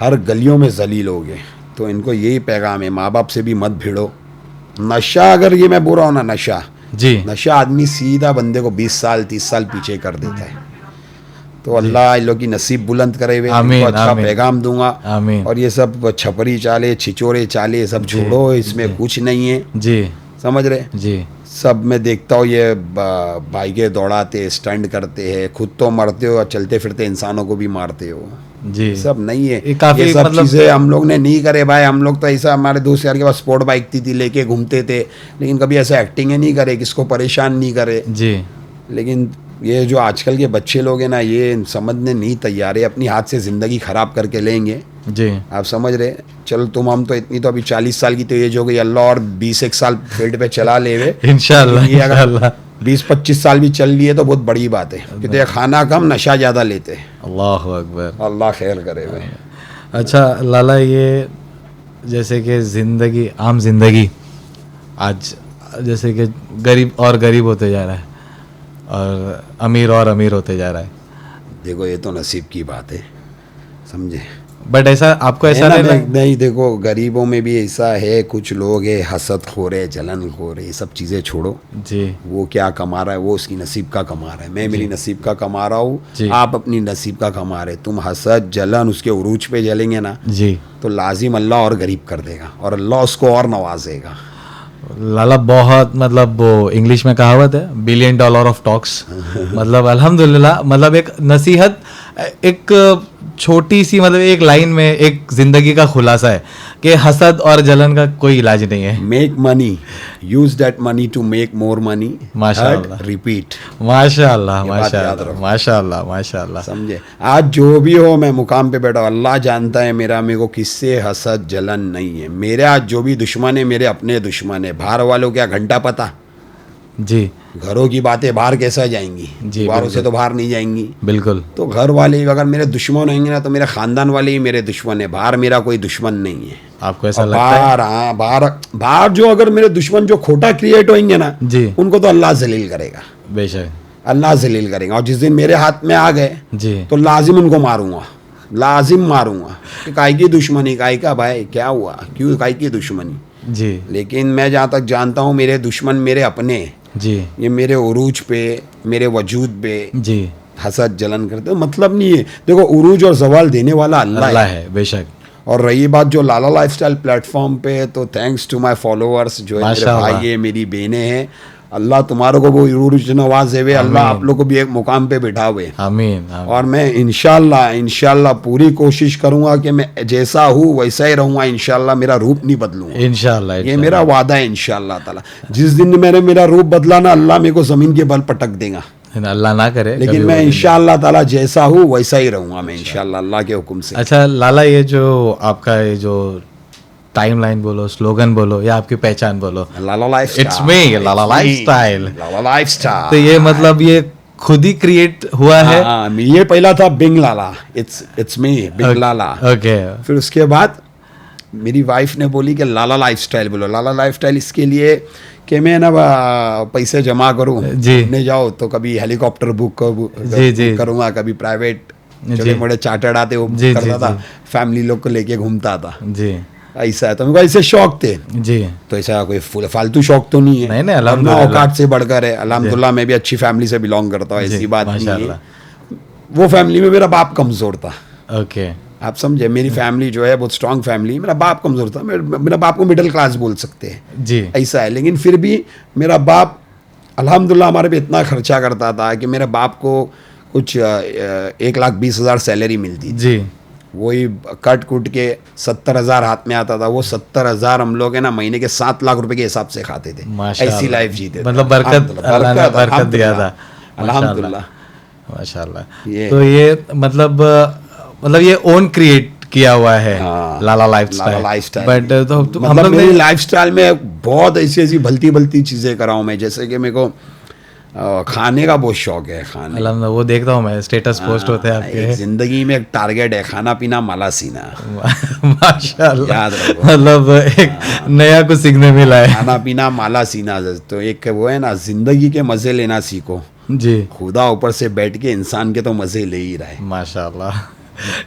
हर गलियों में जलील होगे। तो इनको यही पैगाम है, माँ बाप से भी मत भिड़ो। नशा, अगर ये मैं बोल रहा हूँ ना, नशा आदमी सीधा बंदे को 20 साल 30 साल पीछे कर देता है। तो अल्लाह इन लोग की नसीब बुलंद करे हुए, इनको अच्छा पैगाम दूंगा। और ये सब छपरी चाले, छिचोरे चाले सब छोड़ो, इसमें कुछ नहीं है जी, समझ रहे जी। सब मैं देखता हूँ ये बाइकें दौड़ाते, स्टंट करते हैं, खुद तो मरते हो और चलते फिरते इंसानों को भी मारते हो जी। सब नहीं है, ये सब मतलब चीज़ें हम लोग ने नहीं करे भाई। हम लोग तो ऐसा, हमारे दोस्त यार के पास स्पोर्ट बाइक थी, लेके घूमते थे, लेकिन कभी ऐसा एक्टिंग नहीं करे, किसको परेशान नहीं करे जी। लेकिन ये जो आजकल के बच्चे लोग हैं ना, ये समझने नहीं तैयार है, अपनी हाथ से ज़िंदगी ख़राब करके लेंगे जी। आप समझ रहे? चलो हम तो इतनी तो अभी 40 साल की तो एज हो गई, अल्लाह और 20-1 साल फील्ड पे चला ले इंशाल्लाह। 20-25 साल भी चल लिए तो बहुत बड़ी बात है, क्योंकि खाना कम नशा ज़्यादा लेते हैं। अल्लाह अकबर, अल्लाह खैर करे भाई। अच्छा लाला, ये जैसे कि ज़िंदगी, आम जिंदगी आज जैसे कि गरीब और गरीब होते जा रहा है और अमीर और अमीर होते जा रहा है। देखो ये तो नसीब की बात है, समझे। बट ऐसा आपको ऐसा नहीं, देखो गरीबों में भी ऐसा है, कुछ लोग है हसद खोरे, जलन खोरे, ये सब चीज़ें छोड़ो जी। वो क्या कमा रहा है, वो उसकी नसीब का कमा रहा है, मैं मेरी नसीब का कमा रहा हूँ, आप अपनी नसीब का कमा रहे। तुम हसद जलन उसके उरूज पे जलेंगे ना जी, तो लाजिम अल्लाह और गरीब कर देगा और अल्लाह उसको और नवाजेगा। लाला बहुत मतलब वो इंग्लिश में कहावत है $1 billion ऑफ टॉक्स मतलब अल्हम्दुलिल्लाह मतलब एक नसीहत एक छोटी सी मतलब एक लाइन में एक जिंदगी का खुलासा है कि हसद और जलन का कोई इलाज नहीं है. Make money, use that money to make more money, माशाअल्लाह, रिपीट. माशाअल्लाह माशाअल्लाह माशाअल्लाह माशाअल्लाह. समझे, आज जो भी हो मैं मुकाम पे बैठा, अल्लाह जानता है मेरे को किससे हसद जलन नहीं है. मेरे आज जो भी दुश्मन है मेरे अपने दुश्मन है. बाहर वालों क्या घंटा पता जी, घरों की बातें बाहर कैसा जाएंगी जी, बाहरों से तो बाहर नहीं जाएंगी. बिल्कुल. तो घर वाले ही अगर मेरे दुश्मन होंगे ना तो मेरे खानदान वाले ही मेरे दुश्मन है. बाहर मेरा कोई दुश्मन नहीं है. आपको ऐसा लगता है? बाहर, हाँ, बाहर जो अगर मेरे दुश्मन जो खोटा क्रिएट होंगे ना जी, उनको तो अल्लाह जलील करेगा. बेशक अल्लाह जलील करेगा. और जिस दिन मेरे हाथ में आ गए जी तो लाजिम उनको मारूंगा, लाजिम मारूंगा. काय की दुश्मनी, काय का भाई क्या हुआ, क्यों काय की दुश्मनी जी. लेकिन मैं जहाँ तक जानता हूँ मेरे दुश्मन मेरे अपने जी, ये मेरे उरूज पे मेरे वजूद पे जी हसद जलन करते, मतलब नहीं है. देखो उरूज और जवाल देने वाला अल्लाह है. बेशक. और रही बात जो लाला लाइफस्टाइल प्लेटफॉर्म पे, तो थैंक्स टू माय फॉलोअर्स जो है मेरे भाई है, मेरी बहनें हैं. अल्लाह तुम्हारों को वो उरूज नवाज देवे, अल्लाह आप लोग को भी एक मुकाम पे बिठावे. आमीन. और मैं इंशाल्लाह पूरी कोशिश करूंगा कि मैं जैसा हूँ वैसा ही रहूंगा. इंशाल्लाह मेरा रूप नहीं बदलूंगा. इंशाल्लाह ये मेरा वादा है. इंशाल्लाह ताला जिस दिन मैंने मेरा रूप बदला ना, अल्लाह मेरे को जमीन के बल पटक देगा, अल्लाह ना करे. लेकिन मैं इंशाल्लाह ताला जैसा हूँ वैसा ही रहूंगा मैं इंशाल्लाह अल्लाह के हुक्म से. अच्छा लाला, ये जो आपका ये जो टाइमलाइन बोलो, स्लोगन बोलो या आपकी पहचान बोलो, Lala lifestyle, it's me Lala lifestyle. Lala lifestyle तो ये मतलब ये खुद ही क्रिएट हुआ है? हाँ, ये पहला था being Lala, it's me being Lala. Okay. फिर उसके बाद मेरी वाइफ ने बोली कि लाला लाइफस्टाइल बोलो. लाला लाइफस्टाइल इसके लिए कि मैं ना पैसे जमा करूँ जी, नहीं जाओ तो कभी हेलीकॉप्टर बुक करूँगा, कभी प्राइवेट छोटे मोटे चार्टर्ड आते वो करता था, फैमिली लोग को लेके घूमता था जी. ऐसा है तो मेरे को ऐसे शौक थे जी. तो ऐसा कोई फालतू शौक तो नहीं है. नहीं, अल्हम्दुलिल्लाह औकात से बढ़कर है. अल्हम्दुलिल्लाह मैं भी अच्छी फैमिली से बिलोंग करता हूँ, ऐसी बात नहीं है. वो फैमिली में मेरा बाप कमजोर था. ओके, आप समझे. मेरी फैमिली जो है बहुत स्ट्रांग फैमिली, मेरा बाप कमजोर था. मेरा बाप को मिडिल क्लास बोल सकते हैं जी, ऐसा है. लेकिन फिर भी मेरा बाप अल्हम्दुलिल्लाह हमारे पे इतना खर्चा करता था कि मेरे बाप को कुछ 1,20,000 सैलरी मिलती जी. वही कट कुट के 70,000 हाथ में आता था. वो 70,000 हम लोग है ना महीने के 7 लाख रुपए के हिसाब से खाते थे. ऐसी लाइफ जीते, मतलब बरकत दिया था अल्हम्दुलिल्लाह माशाल्लाह. तो ये मतलब ये ओन क्रिएट किया हुआ है लाला लाइफस्टाइल. बट तो हम लोग मेरी लाइफस्टाइल में बहुत ऐसी भलती चीजें कराऊं मैं. जैसे कि मेरे को खाने का बहुत शौक है. खाने वो देखता हूँ मैं, स्टेटस पोस्ट होते हैं आपके. जिंदगी में एक टारगेट है, खाना पीना माला सीना. माशाल्लाह, याद रखो. मतलब एक नया कुछ सीखने मिला है. खाना पीना माला सीना. तो एक वो है ना, जिंदगी के मजे लेना सीखो जी. खुदा ऊपर से बैठ के इंसान के तो मजे ले ही रहा है. माशाल्लाह,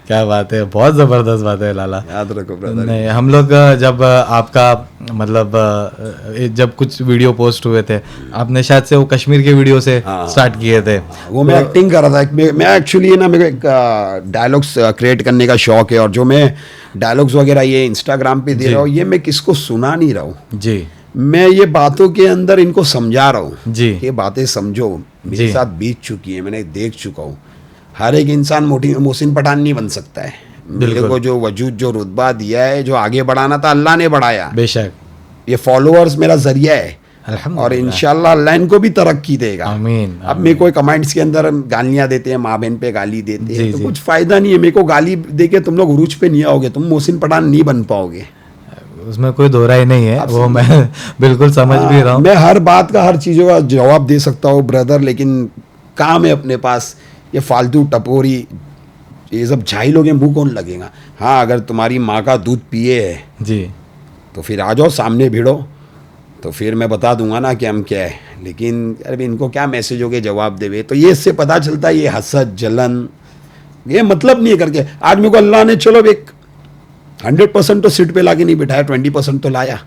क्या बात है, बहुत जबरदस्त बात है लाला. याद रखो ब्रदर. नहीं, हम लोग जब आपका मतलब जब कुछ वीडियो पोस्ट हुए थे, आपने शायद से वो कश्मीर के वीडियो से स्टार्ट किए थे. वो मैं एक्टिंग कर रहा था. मैं एक्चुअली ना मेरे को एक डायलॉग्स क्रिएट करने का शौक है. और जो मैं डायलॉग्स वगैरह ये इंस्टाग्राम पे दे रहा हूँ, ये मैं किसको सुना नहीं रहा हूँ जी. मैं ये बातों के अंदर इनको समझा रहा हूँ जी. ये बातें समझो, मेरे साथ बीत चुकी है, मैंने देख चुका हूँ. हर एक इंसान मोहसिन पठान नहीं बन सकता है. मेरे को जो वजूद जो रुतबा दिया है, जो आगे बढ़ाना था अल्लाह ने बढ़ाया. बेशक. ये फॉलोअर्स मेरा जरिया है. और इंशाल्लाह अल्लाह इनको भी तरक्की देगा. आमीन. अब मेरे को कमेंट्स के अंदर गालियां देते हैं, माँ बहन पे गाली देते हैं, तो कुछ फायदा नहीं है. मेरे को गाली देके तुम लोग उरूज पे नहीं आओगे, तुम मोहसिन पठान नहीं बन पाओगे. उसमें कोई दोहरा ही नहीं है. वो मैं बिल्कुल समझ भी रहा हूँ. मैं हर बात का हर चीज़ों का जवाब दे सकता हूँ ब्रदर, लेकिन काम है अपने पास. ये फालतू टपोरी ये सब झाइलों के मुंह कौन लगेगा. हाँ, अगर तुम्हारी माँ का दूध पिए है जी तो फिर आ जाओ सामने भिड़ो, तो फिर मैं बता दूंगा ना कि हम क्या है. लेकिन अरे इनको क्या मैसेज हो के जवाब देवे. तो ये इससे पता चलता है ये हसद जलन ये मतलब नहीं है करके. आज मेरे को अल्लाह ने चलो एक 100% तो सीट पे ला के नहीं बिठाया, 20% तो लाया.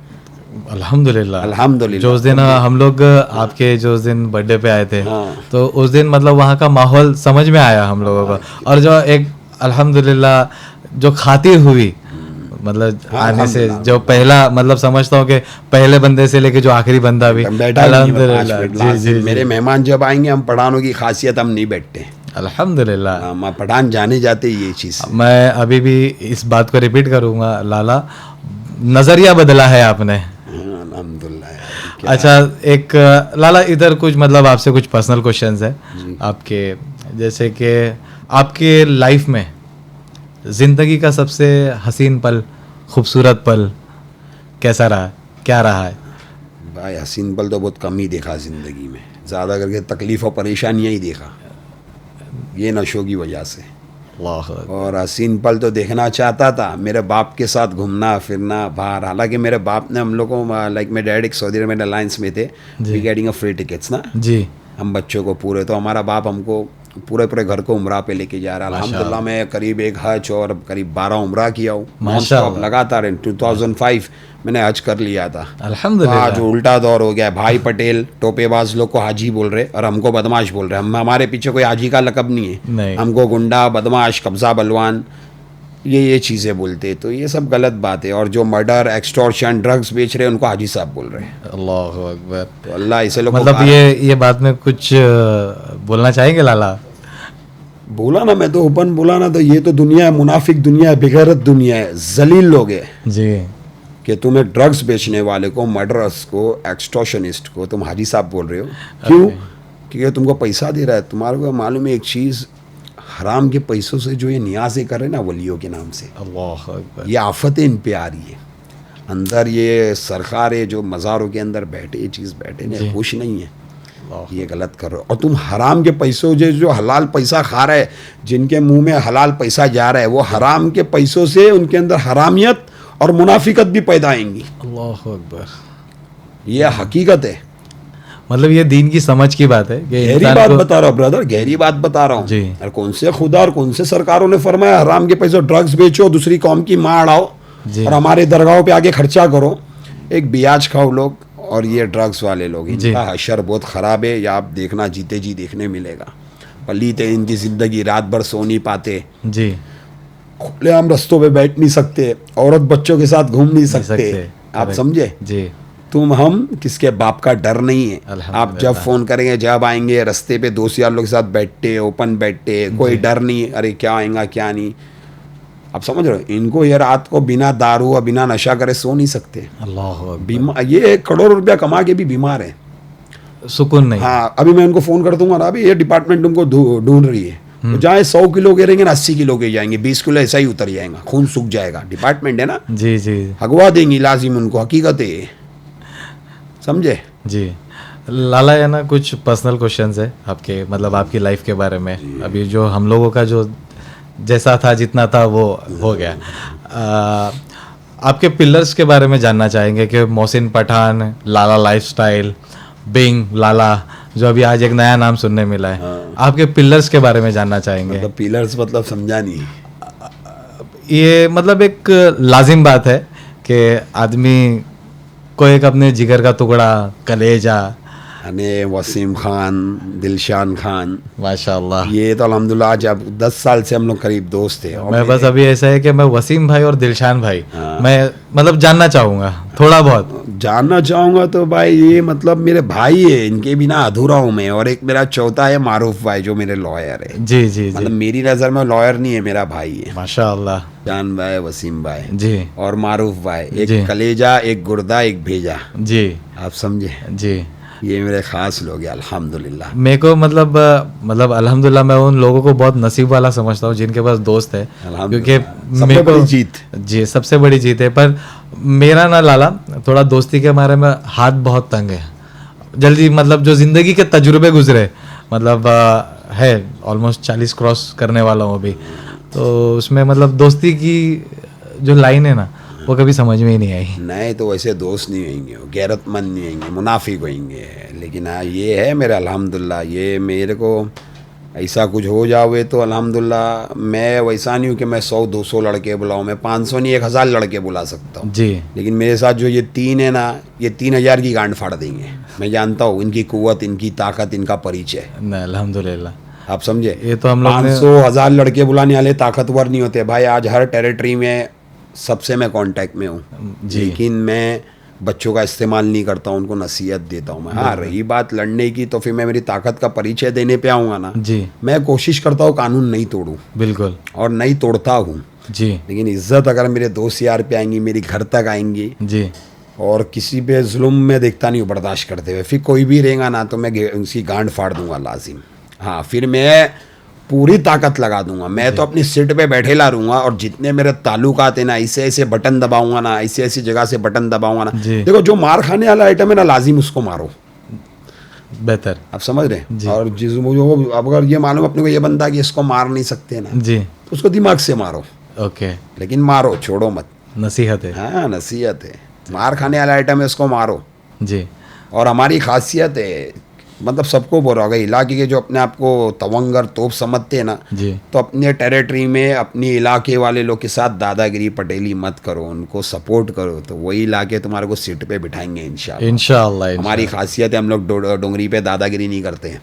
अल्हम्दुलिल्लाह. जो उस दिन हम लोग आपके जो उस दिन बर्थडे पे आए थे, तो उस दिन मतलब वहाँ का माहौल समझ में आया हम लोगों को. और जो एक अल्हम्दुलिल्लाह जो खातिर हुई, मतलब आने से जो पहला मतलब समझता हूँ कि पहले बंदे से लेके जो आखिरी बंदा भी अल्हम्दुलिल्लाह। जी, मेरे मेहमान जब आएंगे, हम पठानों की खासियत हम नहीं बैठते, अल्हम्दुलिल्लाह। हम पठान जाने जाते ये चीज़। मैं अभी भी इस बात को रिपीट करूंगा लाला, नज़रिया बदला है आपने। अल्हम्दुलिल्लाह। अच्छा, एक लाला इधर कुछ मतलब आपसे कुछ पर्सनल क्वेश्चंस है आपके, जैसे कि आपके लाइफ में ज़िंदगी का सबसे हसीन पल, खूबसूरत पल कैसा रहा, क्या रहा है? भाई हसीन पल तो बहुत कम ही देखा ज़िंदगी में, ज़्यादा करके तकलीफ़ और परेशानियाँ ही देखा, ये नशों की वजह से। और हसीन पल तो देखना चाहता था, मेरे बाप के साथ घूमना फिरना बाहर। हालांकि मेरे बाप ने हम लोग को, लाइक मेरे डैड एक सऊदी अरब में अलायंस में थे, we getting a free tickets ना जी, हम बच्चों को पूरे, तो हमारा बाप हमको पूरे घर को उम्रा पे लेके जा रहा है। अल्हम्दुलिल्लाह मैं करीब एक हज और करीब 12 उम्रा किया हूँ माशाअल्लाह लगातार। 2005 मैंने हज कर लिया था अल्हम्दुलिल्लाह। आज उल्टा दौर हो गया, भाई पटेल टोपेबाज लोग को हाजी बोल रहे और हमको बदमाश बोल रहे। हम, हमारे पीछे कोई हाजी का लकब नहीं है, हमको गुंडा, बदमाश, कब्जा बलवान ये चीज़ें बोलते, तो ये सब गलत बात है। और जो मर्डर, एक्सटॉर्शन, ड्रग्स बेच रहे हैं उनको हाजी साहब बोल रहे हैं। अल्लाह अकबर। तो अल्लाह इसे लोग मतलब ये बात में कुछ बोलना चाहेंगे लाला? बोला ना, मैं तो ओपन बोला ना, तो ये तो दुनिया है, मुनाफिक दुनिया है, बेगैरत दुनिया है, जलील लोग है जी, कि तुम एक ड्रग्स बेचने वाले को, मर्डरर्स को, एक्सटॉर्शनिस्ट को तुम हाजी साहब बोल रहे हो। क्यों? क्योंकि तुमको पैसा दे रहा है। तुम्हारे को मालूम है एक चीज़, हराम के पैसों से जो ये नियाज़ें कर रहे हैं ना वलियों के नाम से, अल्लाह अकबर, ये आफतें इन पे आ रही है। अंदर ये सरकारें जो मज़ारों के अंदर बैठे, ये चीज़ बैठे नहीं, खुश नहीं है, ये गलत कर रहे हो। और तुम हराम के पैसों जो हलाल पैसा खा रहे हैं, जिनके मुंह में हलाल पैसा जा रहा है, वो हराम के पैसों से उनके अंदर हरामियत और मुनाफिकत भी पैदा आएंगी। अल्लाह अकबर, ये हकीकत है। मतलब ये दीन की समझ की बात है। गहरी बात बता रहा हूँ ब्रदर, गहरी बात बता रहा हूँ जी। और कौन से खुदा और कौन से सरकारों ने फरमाया हराम के पैसों ड्रग्स बेचो, दूसरी कौम की माँ अड़ाओ और हमारे दरगाहों पे आगे खर्चा करो। एक बियाज खाओ लोग और ये ड्रग्स वाले लोग, इनका हशर बहुत ख़राब है। या आप देखना जीते जी देखने मिलेगा। पलीत है इनकी ज़िंदगी, रात भर सो नहीं पाते जी, खुले आम रस्तों पे बैठ नहीं सकते, औरत बच्चों के साथ घूम नहीं सकते। आप समझे जी। तुम हम किसके बाप का डर नहीं है। आप जब फ़ोन करेंगे, जब आएंगे, रास्ते पे दोस्त यार लोग के साथ बैठते, ओपन बैठते, कोई डर नहीं, अरे क्या आएगा क्या नहीं। आप समझ रहे हो, इनको ये रात को बिना दारू और बिना नशा करे सो नहीं सकते। बीमार, ये करोड़ों रुपया कमा के भी बीमार है, सुकून नहीं। हाँ, अभी मैं उनको फ़ोन कर दूंगा ना, अभी ये डिपार्टमेंट तुमको ढूंढ रही है, तो जहाँ 100 किलो गिरेंगे ना 80 किलो के जाएंगे, 20 किलो ऐसा ही उतर जाएगा, खून सूख जाएगा। डिपार्टमेंट है ना जी जी, हगवा देंगी लाजिम उनको, हकीकत है, समझे जी। लाला है ना, कुछ पर्सनल क्वेश्चंस है आपके, मतलब आपकी लाइफ के बारे में। अभी जो हम लोगों का जो जैसा था, जितना था वो हो गया। आपके पिलर्स के बारे में जानना चाहेंगे कि मोहसिन पठान, लाला लाइफस्टाइल, बिंग लाला, जो अभी आज एक नया नाम सुनने मिला है। आपके पिलर्स के बारे में जानना चाहेंगे। मतलब पिलर्स मतलब समझा नहीं। ये मतलब एक लाजिम बात है कि आदमी को एक अपने जिगर का टुकड़ा, कलेजा, अने वसीम खान, दिलशान खान, माशाल्लाह, ये तो अल्हम्दुलिल्लाह आज अब 10 साल से हम लोग करीब दोस्त थे। मैं बस अभी ऐसा है कि मैं वसीम भाई और दिलशान भाई मैं मतलब जानना चाहूँगा, थोड़ा बहुत जानना चाहूँगा। तो भाई ये मतलब मेरे भाई है, इनके बिना अधूरा हूँ मैं। और एक मेरा चौथा है मारूफ भाई, जो मेरे लॉयर है। जी जी, मतलब मेरी नज़र में लॉयर नहीं है, मेरा भाई है माशाल्लाह। जान भाई, वसीम भाई जी, और मारूफ भाई, एक कलेजा, एक गुर्दा, एक भेजा जी, आप समझे जी। ये मेरे ख़ास लोग हैं अल्हम्दुलिल्लाह। मेरे को मतलब अल्हम्दुलिल्लाह मैं उन लोगों को बहुत नसीब वाला समझता हूँ जिनके पास दोस्त है, क्योंकि सबसे बड़ी जीत जी, सबसे बड़ी जीत है। पर मेरा ना लाला थोड़ा दोस्ती के बारे में हाथ बहुत तंग है। जल्दी मतलब जो ज़िंदगी के तजुर्बे गुजरे, मतलब है ऑलमोस्ट 40 क्रॉस करने वाला हूँ अभी, तो उसमें मतलब दोस्ती की जो लाइन है ना, वो कभी समझ में ही नहीं आई। नहीं तो वैसे दोस्त नहीं होंगे, गैरतमंद नहीं होंगे, मुनाफिक होंगे। लेकिन हाँ ये है मेरा अल्हम्दुलिल्लाह, ये मेरे को ऐसा कुछ हो जावे तो अल्हम्दुलिल्लाह, मैं वैसा नहीं हूँ कि मैं 100-200 लड़के बुलाऊँ, मैं 500 नहीं 1000 लड़के बुला सकता हूँ जी। लेकिन मेरे साथ जो ये 3 है ना, ये 3000 की गांड फाड़ देंगे। मैं जानता हूँ इनकी कुव्वत, इनकी ताकत, इनका परिचय। अल्हम्दुलिल्लाह, आप समझे। ये तो हम लोग 500-1000 लड़के बुलाने वाले ताकतवर नहीं होते भाई। आज हर टेरिटरी में सबसे मैं कांटेक्ट में हूँ, लेकिन मैं बच्चों का इस्तेमाल नहीं करता हूँ, उनको नसीहत देता हूँ मैं। हाँ, रही बात लड़ने की, तो फिर मैं मेरी ताकत का परिचय देने पे आऊँगा ना जी, मैं कोशिश करता हूँ कानून नहीं तोड़ूँ, बिल्कुल और नहीं तोड़ता हूँ जी, लेकिन इज्जत अगर मेरे दोस्त यार पे आएंगी, मेरी घर तक आएंगी, जी, और किसी पे जुल्म में देखता नहीं हूँ बर्दाश्त करते हुए, फिर कोई भी रहेगा ना तो मैं उसकी गांड फाड़ दूंगा लाजिम। हाँ, फिर मैं पूरी ताकत लगा दूंगा, मैं तो अपनी सीट पे बैठेला रहूंगा, और जितने मेरे ताल्लुकात है ना, ऐसे ऐसे बटन दबाऊंगा ना, ऐसे ऐसी जगह से बटन दबाऊंगा ना। जी। देखो, जो मार खाने वाला आइटम है ना, लाजिम उसको मारो, बेहतर आप समझ रहे हैं। और अगर ये मालूम अपने को ये बंदा कि इसको मार नहीं सकते ना, जी, तो उसको दिमाग से मारो, ओके, लेकिन मारो, छोड़ो मत। नसीहत है हाँ, नसीहत है, मार खाने वाला आइटम है, इसको मारो। जी, और हमारी खासियत है, मतलब सबको बोल रहा होगा, इलाके के जो अपने आप को तवंगर तोप समझते हैं ना, जी, तो अपने टेरिटरी में अपने इलाके वाले लोग के साथ दादागिरी पटेली मत करो, उनको सपोर्ट करो, तो वही इलाके तुम्हारे को सीट पे बिठाएंगे इंशाल्लाह। इंशाल्लाह हमारी खासियत है, हम लोग डोंगरी पे दादागिरी नहीं करते हैं।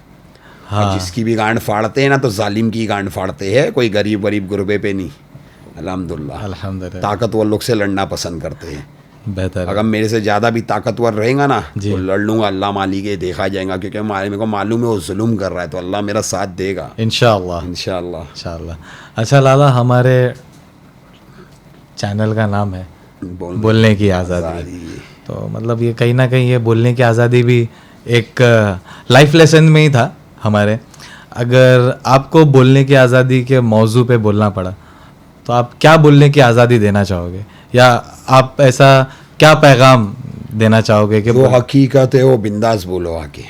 हाँ, जिसकी भी गांड फाड़ते हैं ना, तो जालिम की गांड फाड़ते हैं, कोई गरीब गरीब गुरबे पे नहीं। अल्हम्दुलिल्लाह, अल्हम्दुलिल्लाह, ताकतवर लोग से लड़ना पसंद करते हैं। बेहतर अगर मेरे से ज़्यादा भी ताकतवर रहेगा ना, जी। तो लड़ लूँगा, अल्लाह मालिक है, देखा जाएगा, क्योंकि मेरे को मालूम है वो जुल्म कर रहा है, तो अल्लाह मेरा साथ देगा इंशाल्लाह, इंशाल्लाह। इंशाल्लाह। अच्छा लाला, हमारे चैनल का नाम है बोलने की आज़ादी, तो मतलब ये कहीं ना कहीं ये बोलने की आज़ादी भी एक लाइफ लेसन में ही था हमारे। अगर आपको बोलने की आज़ादी के मौजू पे बोलना पड़ा, तो आप क्या बोलने की आज़ादी देना चाहोगे, या आप ऐसा क्या पैगाम देना चाहोगे कि जो हकीकत है वो बिंदास बोलो आके,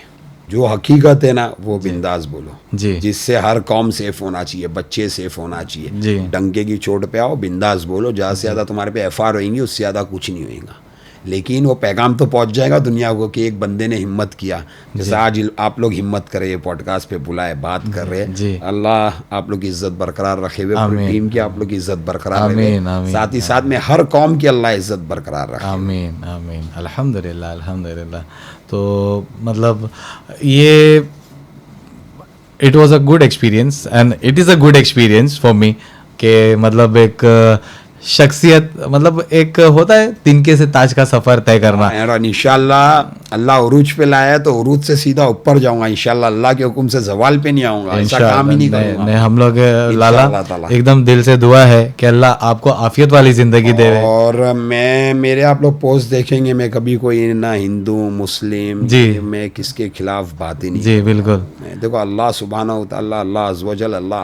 जो हकीकत है ना वो बिंदास बोलो जी, जिससे हर कौम सेफ होना चाहिए, बच्चे सेफ होना चाहिए। जी, डंके की चोट पे आओ, बिंदास बोलो, ज़्यादा से ज़्यादा तुम्हारे पे एफआर होएंगी, उससे ज़्यादा कुछ नहीं होएगा, लेकिन वो पैगाम तो पहुंच जाएगा दुनिया को कि एक बंदे ने हिम्मत किया, जैसे आज आप लोग हिम्मत कर रहे हैं, पॉडकास्ट पे बुलाए, बात कर रहे जी। हैं। अल्लाह आप लोग की इज्जत बरकरार रखे हुए, पूरी टीम की आप लोग की इज्जत बरकरार आमीन, रहे, आमीन, साथ ही साथ में हर कौम की अल्लाह इज्जत बरकरार रखे। आमीन, आमीन, अल्हम्दुलिल्लाह, अल्हम्दुलिल्लाह। तो मतलब ये it was a good experience and it is a good experience for me, कि मतलब एक शख्सियत, मतलब एक होता है तिनके से ताज का सफ़र तय करना। और इंशाल्लाह अल्लाह उरूज पे लाया तो उरूज से सीधा ऊपर जाऊंगा इंशाल्लाह, अल्लाह के हुक्म से जवाल पे नहीं आऊंगा, ऐसा काम ही नहीं करूंगा। नहीं, हम लोग लाला ताला। एकदम दिल से दुआ है कि अल्लाह आपको आफियत वाली ज़िंदगी दे। और मेरे आप लोग पोस्ट देखेंगे, मैं कभी कोई ना हिंदू मुस्लिम जी, मैं किसके खिलाफ बात ही नहीं जी, बिल्कुल, देखो अल्लाह सुब्हानहू व तआला, अल्लाह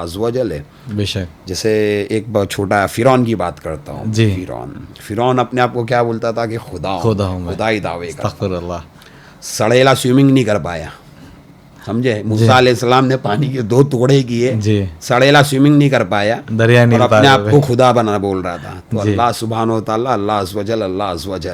अज़्वजल है। बेशक, जैसे एक बहुत छोटा फिरौन की बात करता हूँ। जी। फिरौन अपने आप को क्या बोलता था कि खुदा हूँ मैं। खुदा ही दावे का, अस्तगफिरुल्लाह, सड़ेला स्विमिंग नहीं कर पाया, समझे। मूसा अलैहिस्सलाम ने पानी के 2 टुकड़े किए, जी, सड़ेला स्विमिंग नहीं कर पाया, दरिया और नील अपने पार आप हुए। को खुदा बना बोल रहा था। तो जी। अल्लाह सुब्हानहू व तआला, अल्लाह अज़्वजल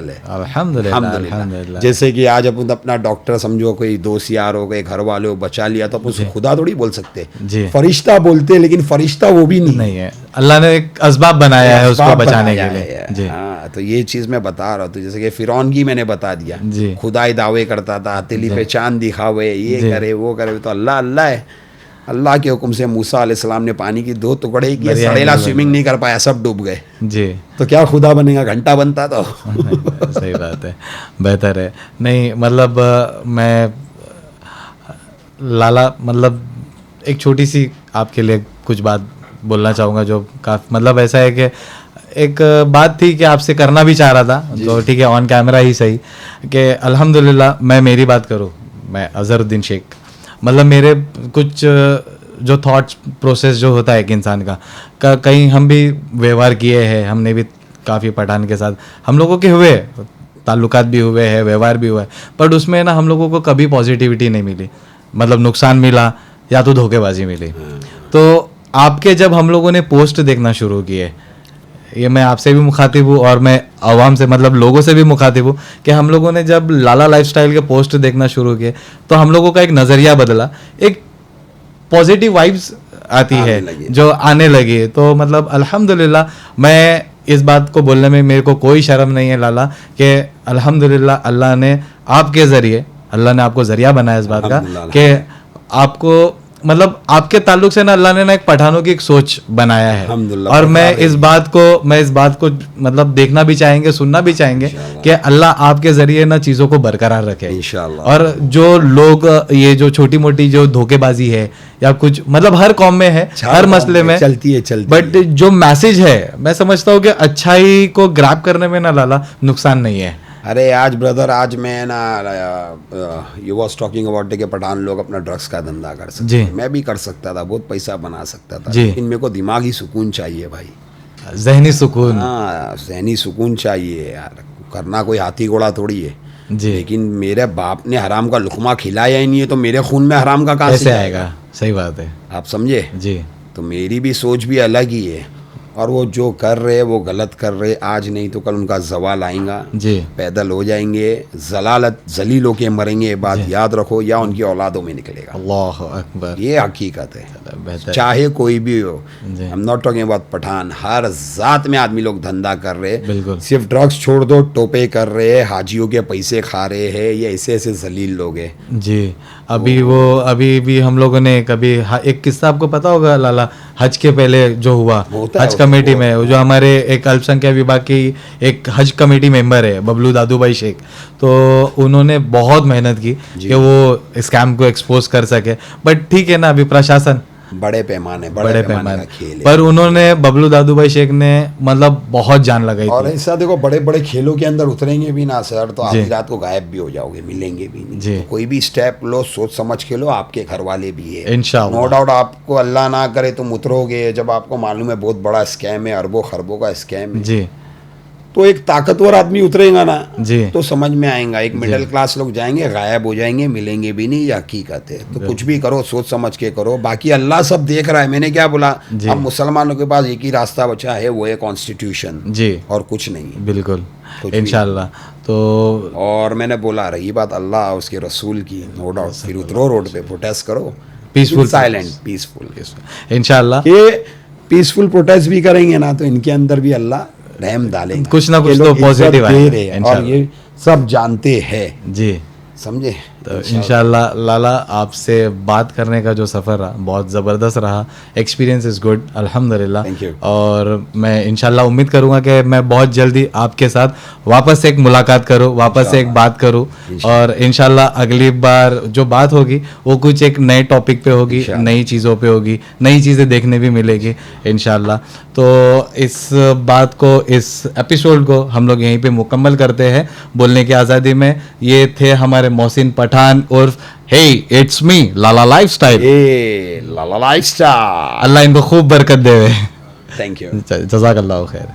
है। अल्हम्दुलिल्लाह, अल्हम्दुलिल्लाह, जैसे कि आज अपन अपना डॉक्टर समझो, कोई दोस्त यार हो गए, घर वाले हो, बचा लिया, तो अपन उसको खुदा थोड़ी बोल सकते, जी, फरिश्ता बोलते, लेकिन फरिश्ता वो भी नहीं है, अल्लाह ने एक असबाब बनाया है उसको असबाब बचाने बनाया के लिए। है। जी, हाँ, तो ये चीज़ मैं बता रहा हूँ। तो जैसे कि फिरौन की मैंने बता दिया, जी, खुदा ही दावे करता था, हथेली पे चांद दिखावे, ये जी। करे वो करे, तो अल्लाह अल्लाह है। अल्लाह के हुक्म से मूसा अलैहिस्सलाम ने पानी की 2 टुकड़े किए, दरिया सड़ेला नील स्विमिंग नहीं कर पाया, सब डूब गए, जी, तो क्या खुदा बनेगा, घंटा बनता तो। सही बात है, बेहतर है। नहीं मतलब मैं लाला, मतलब एक छोटी सी आपके लिए कुछ बात बोलना चाहूँगा, जो काफ़ी मतलब ऐसा है कि एक बात थी कि आपसे करना भी चाह रहा था, तो ठीक है ऑन कैमरा ही सही, कि अल्हम्दुलिल्लाह मैं मेरी बात करूँ, मैं अज़हरुद्दीन शेख, मतलब मेरे कुछ जो थॉट्स प्रोसेस जो होता है एक इंसान का कहीं हम भी व्यवहार किए हैं, हमने भी काफ़ी पठान के साथ हम लोगों के हुए ताल्लुकात भी हुए हैं, व्यवहार भी हुआ है, बट उसमें ना हम लोगों को कभी पॉजिटिविटी नहीं मिली, मतलब नुकसान मिला या तो धोखेबाजी मिली। तो आपके जब हम लोगों ने पोस्ट देखना शुरू किए, ये मैं आपसे भी मुखातिब हूँ और मैं आवाम से, मतलब लोगों से भी मुखातिब हूँ, कि हम लोगों ने जब लाला लाइफस्टाइल के पोस्ट देखना शुरू किए, तो हम लोगों का एक नज़रिया बदला, एक पॉजिटिव वाइब्स आती है जो आने लगी। तो मतलब अल्हम्दुलिल्लाह, मैं इस बात को बोलने में मेरे को कोई शर्म नहीं है लाला, कि अल्हम्दुलिल्लाह अल्लाह ने आपके ज़रिए, अल्लाह ने आपको ज़रिया बनाया इस बात का कि आपको मतलब आपके ताल्लुक से ना अल्लाह ने ना एक पठानों की एक सोच बनाया है, अल्हम्दुलिल्लाह। और मैं इस बात को मतलब देखना भी चाहेंगे, सुनना भी चाहेंगे कि अल्लाह आपके जरिए ना चीज़ों को बरकरार रखे इंशाअल्लाह। और जो लोग ये जो छोटी मोटी जो धोखेबाजी है या कुछ मतलब हर कौम में है, हर मसले में चलती है बट जो मैसेज है मैं समझता हूँ कि अच्छाई को ग्रैब करने में ना लाला नुकसान नहीं है। अरे आज ब्रदर, आज मैं ना यू वाज टॉकिंग अबाउट के पठान लोग अपना ड्रग्स का धंधा कर सकते हैं, मैं भी कर सकता था, बहुत पैसा बना सकता था, लेकिन मेरे को दिमागी सुकून चाहिए भाई, ज़हनी सुकून। हाँ, ज़हनी सुकून चाहिए यार। करना कोई हाथी घोड़ा थोड़ी है जी। लेकिन मेरे बाप ने हराम का लुकमा खिलाया ही नहीं है, तो मेरे खून में हराम का कहाँ से आएगा? सही बात है, आप समझे जी। तो मेरी भी सोच भी अलग ही है, और वो जो कर रहे वो गलत कर रहे, आज नहीं तो कल उनका जवाल आएगा जी। पैदल हो जाएंगे, जलालत जलील होके मरेंगे, ये बात याद रखो, या उनकी औलादों में निकलेगा। अल्लाह अकबर, ये हकीकत है, चाहे कोई भी हो। I am not talking about Pathan, हर जात में आदमी लोग धंधा कर रहे, बिल्कुल। सिर्फ ड्रग्स छोड़ दो, टोपे कर रहे, हाजियों के पैसे खा रहे हैं, ये ऐसे ऐसे जलील लोग हैं जी। अभी भी हम लोगों ने कभी एक किस्सा आपको पता होगा लाला, हज के पहले जो हुआ हज कमेटी में, जो हमारे एक अल्पसंख्यक विभाग की एक हज कमेटी मेंबर है बबलू दादू भाई शेख, तो उन्होंने बहुत मेहनत की कि वो स्कैम को एक्सपोज कर सके, बट ठीक है ना, अभी प्रशासन बड़े पैमाने का खेल है। पर उन्होंने बबलू दादू भाई शेख ने मतलब बहुत जान लगाई और ऐसा देखो, बड़े बड़े खेलों के अंदर उतरेंगे भी ना सर तो आधी रात को गायब भी हो जाओगे, मिलेंगे भी नहीं। तो कोई भी स्टेप लो, सोच समझ के लो, आपके घर वाले भी है इंशाअल्लाह। नो डाउट आपको अल्लाह ना करे तुम उतरोगे, जब आपको मालूम है बहुत बड़ा स्कैम है, अरबों खरबों का स्कैम है जी, तो एक ताकतवर आदमी उतरेगा ना जी, तो समझ में आएगा। एक मिडिल क्लास लोग जाएंगे, गायब हो जाएंगे, मिलेंगे भी नहीं, ये हकीकत है। तो कुछ भी करो सोच समझ के करो, बाकी अल्लाह सब देख रहा है। मैंने क्या बोला, अब मुसलमानों के पास एक ही रास्ता बचा है, वो है कॉन्स्टिट्यूशन जी, और कुछ नहीं। बिल्कुल इंशाअल्लाह। तो और मैंने बोला रही बात अल्लाह उसके रसूल की, नो डाउट, फिर उतरो रोड पे, प्रोटेस्ट करो, पीसफुल, साइलेंट, पीसफुल। इंशाअल्लाह ये पीसफुल प्रोटेस्ट भी करेंगे ना तो इनके अंदर भी अल्लाह रहम डालेंगे, कुछ ना कुछ तो पॉजिटिव है, और ये सब जानते हैं जी, समझे। तो इंशाल्लाह लाला आपसे बात करने का जो सफ़र रहा बहुत ज़बरदस्त रहा, एक्सपीरियंस इज़ गुड अल्हम्दुलिल्लाह। और मैं इंशाल्लाह उम्मीद करूँगा कि मैं बहुत जल्दी आपके साथ वापस एक मुलाकात करूँ, वापस एक बात करूँ, और इंशाल्लाह अगली बार जो बात होगी वो कुछ एक नए टॉपिक पे होगी, नई चीज़ों पे होगी, नई चीज़ें देखने भी मिलेगी इंशाल्लाह। तो इस बात को, इस एपिसोड को हम लोग यहीं पे मुकम्मल करते हैं बोलने की आज़ादी में। ये थे हमारे मोहसिन पठान उर्फ hey it's me Lala lifestyle. Lala lifestyle, अल्लाह इनको खूब बरकत देवे। थैंक यू, जज़ाकल्लाह खैर।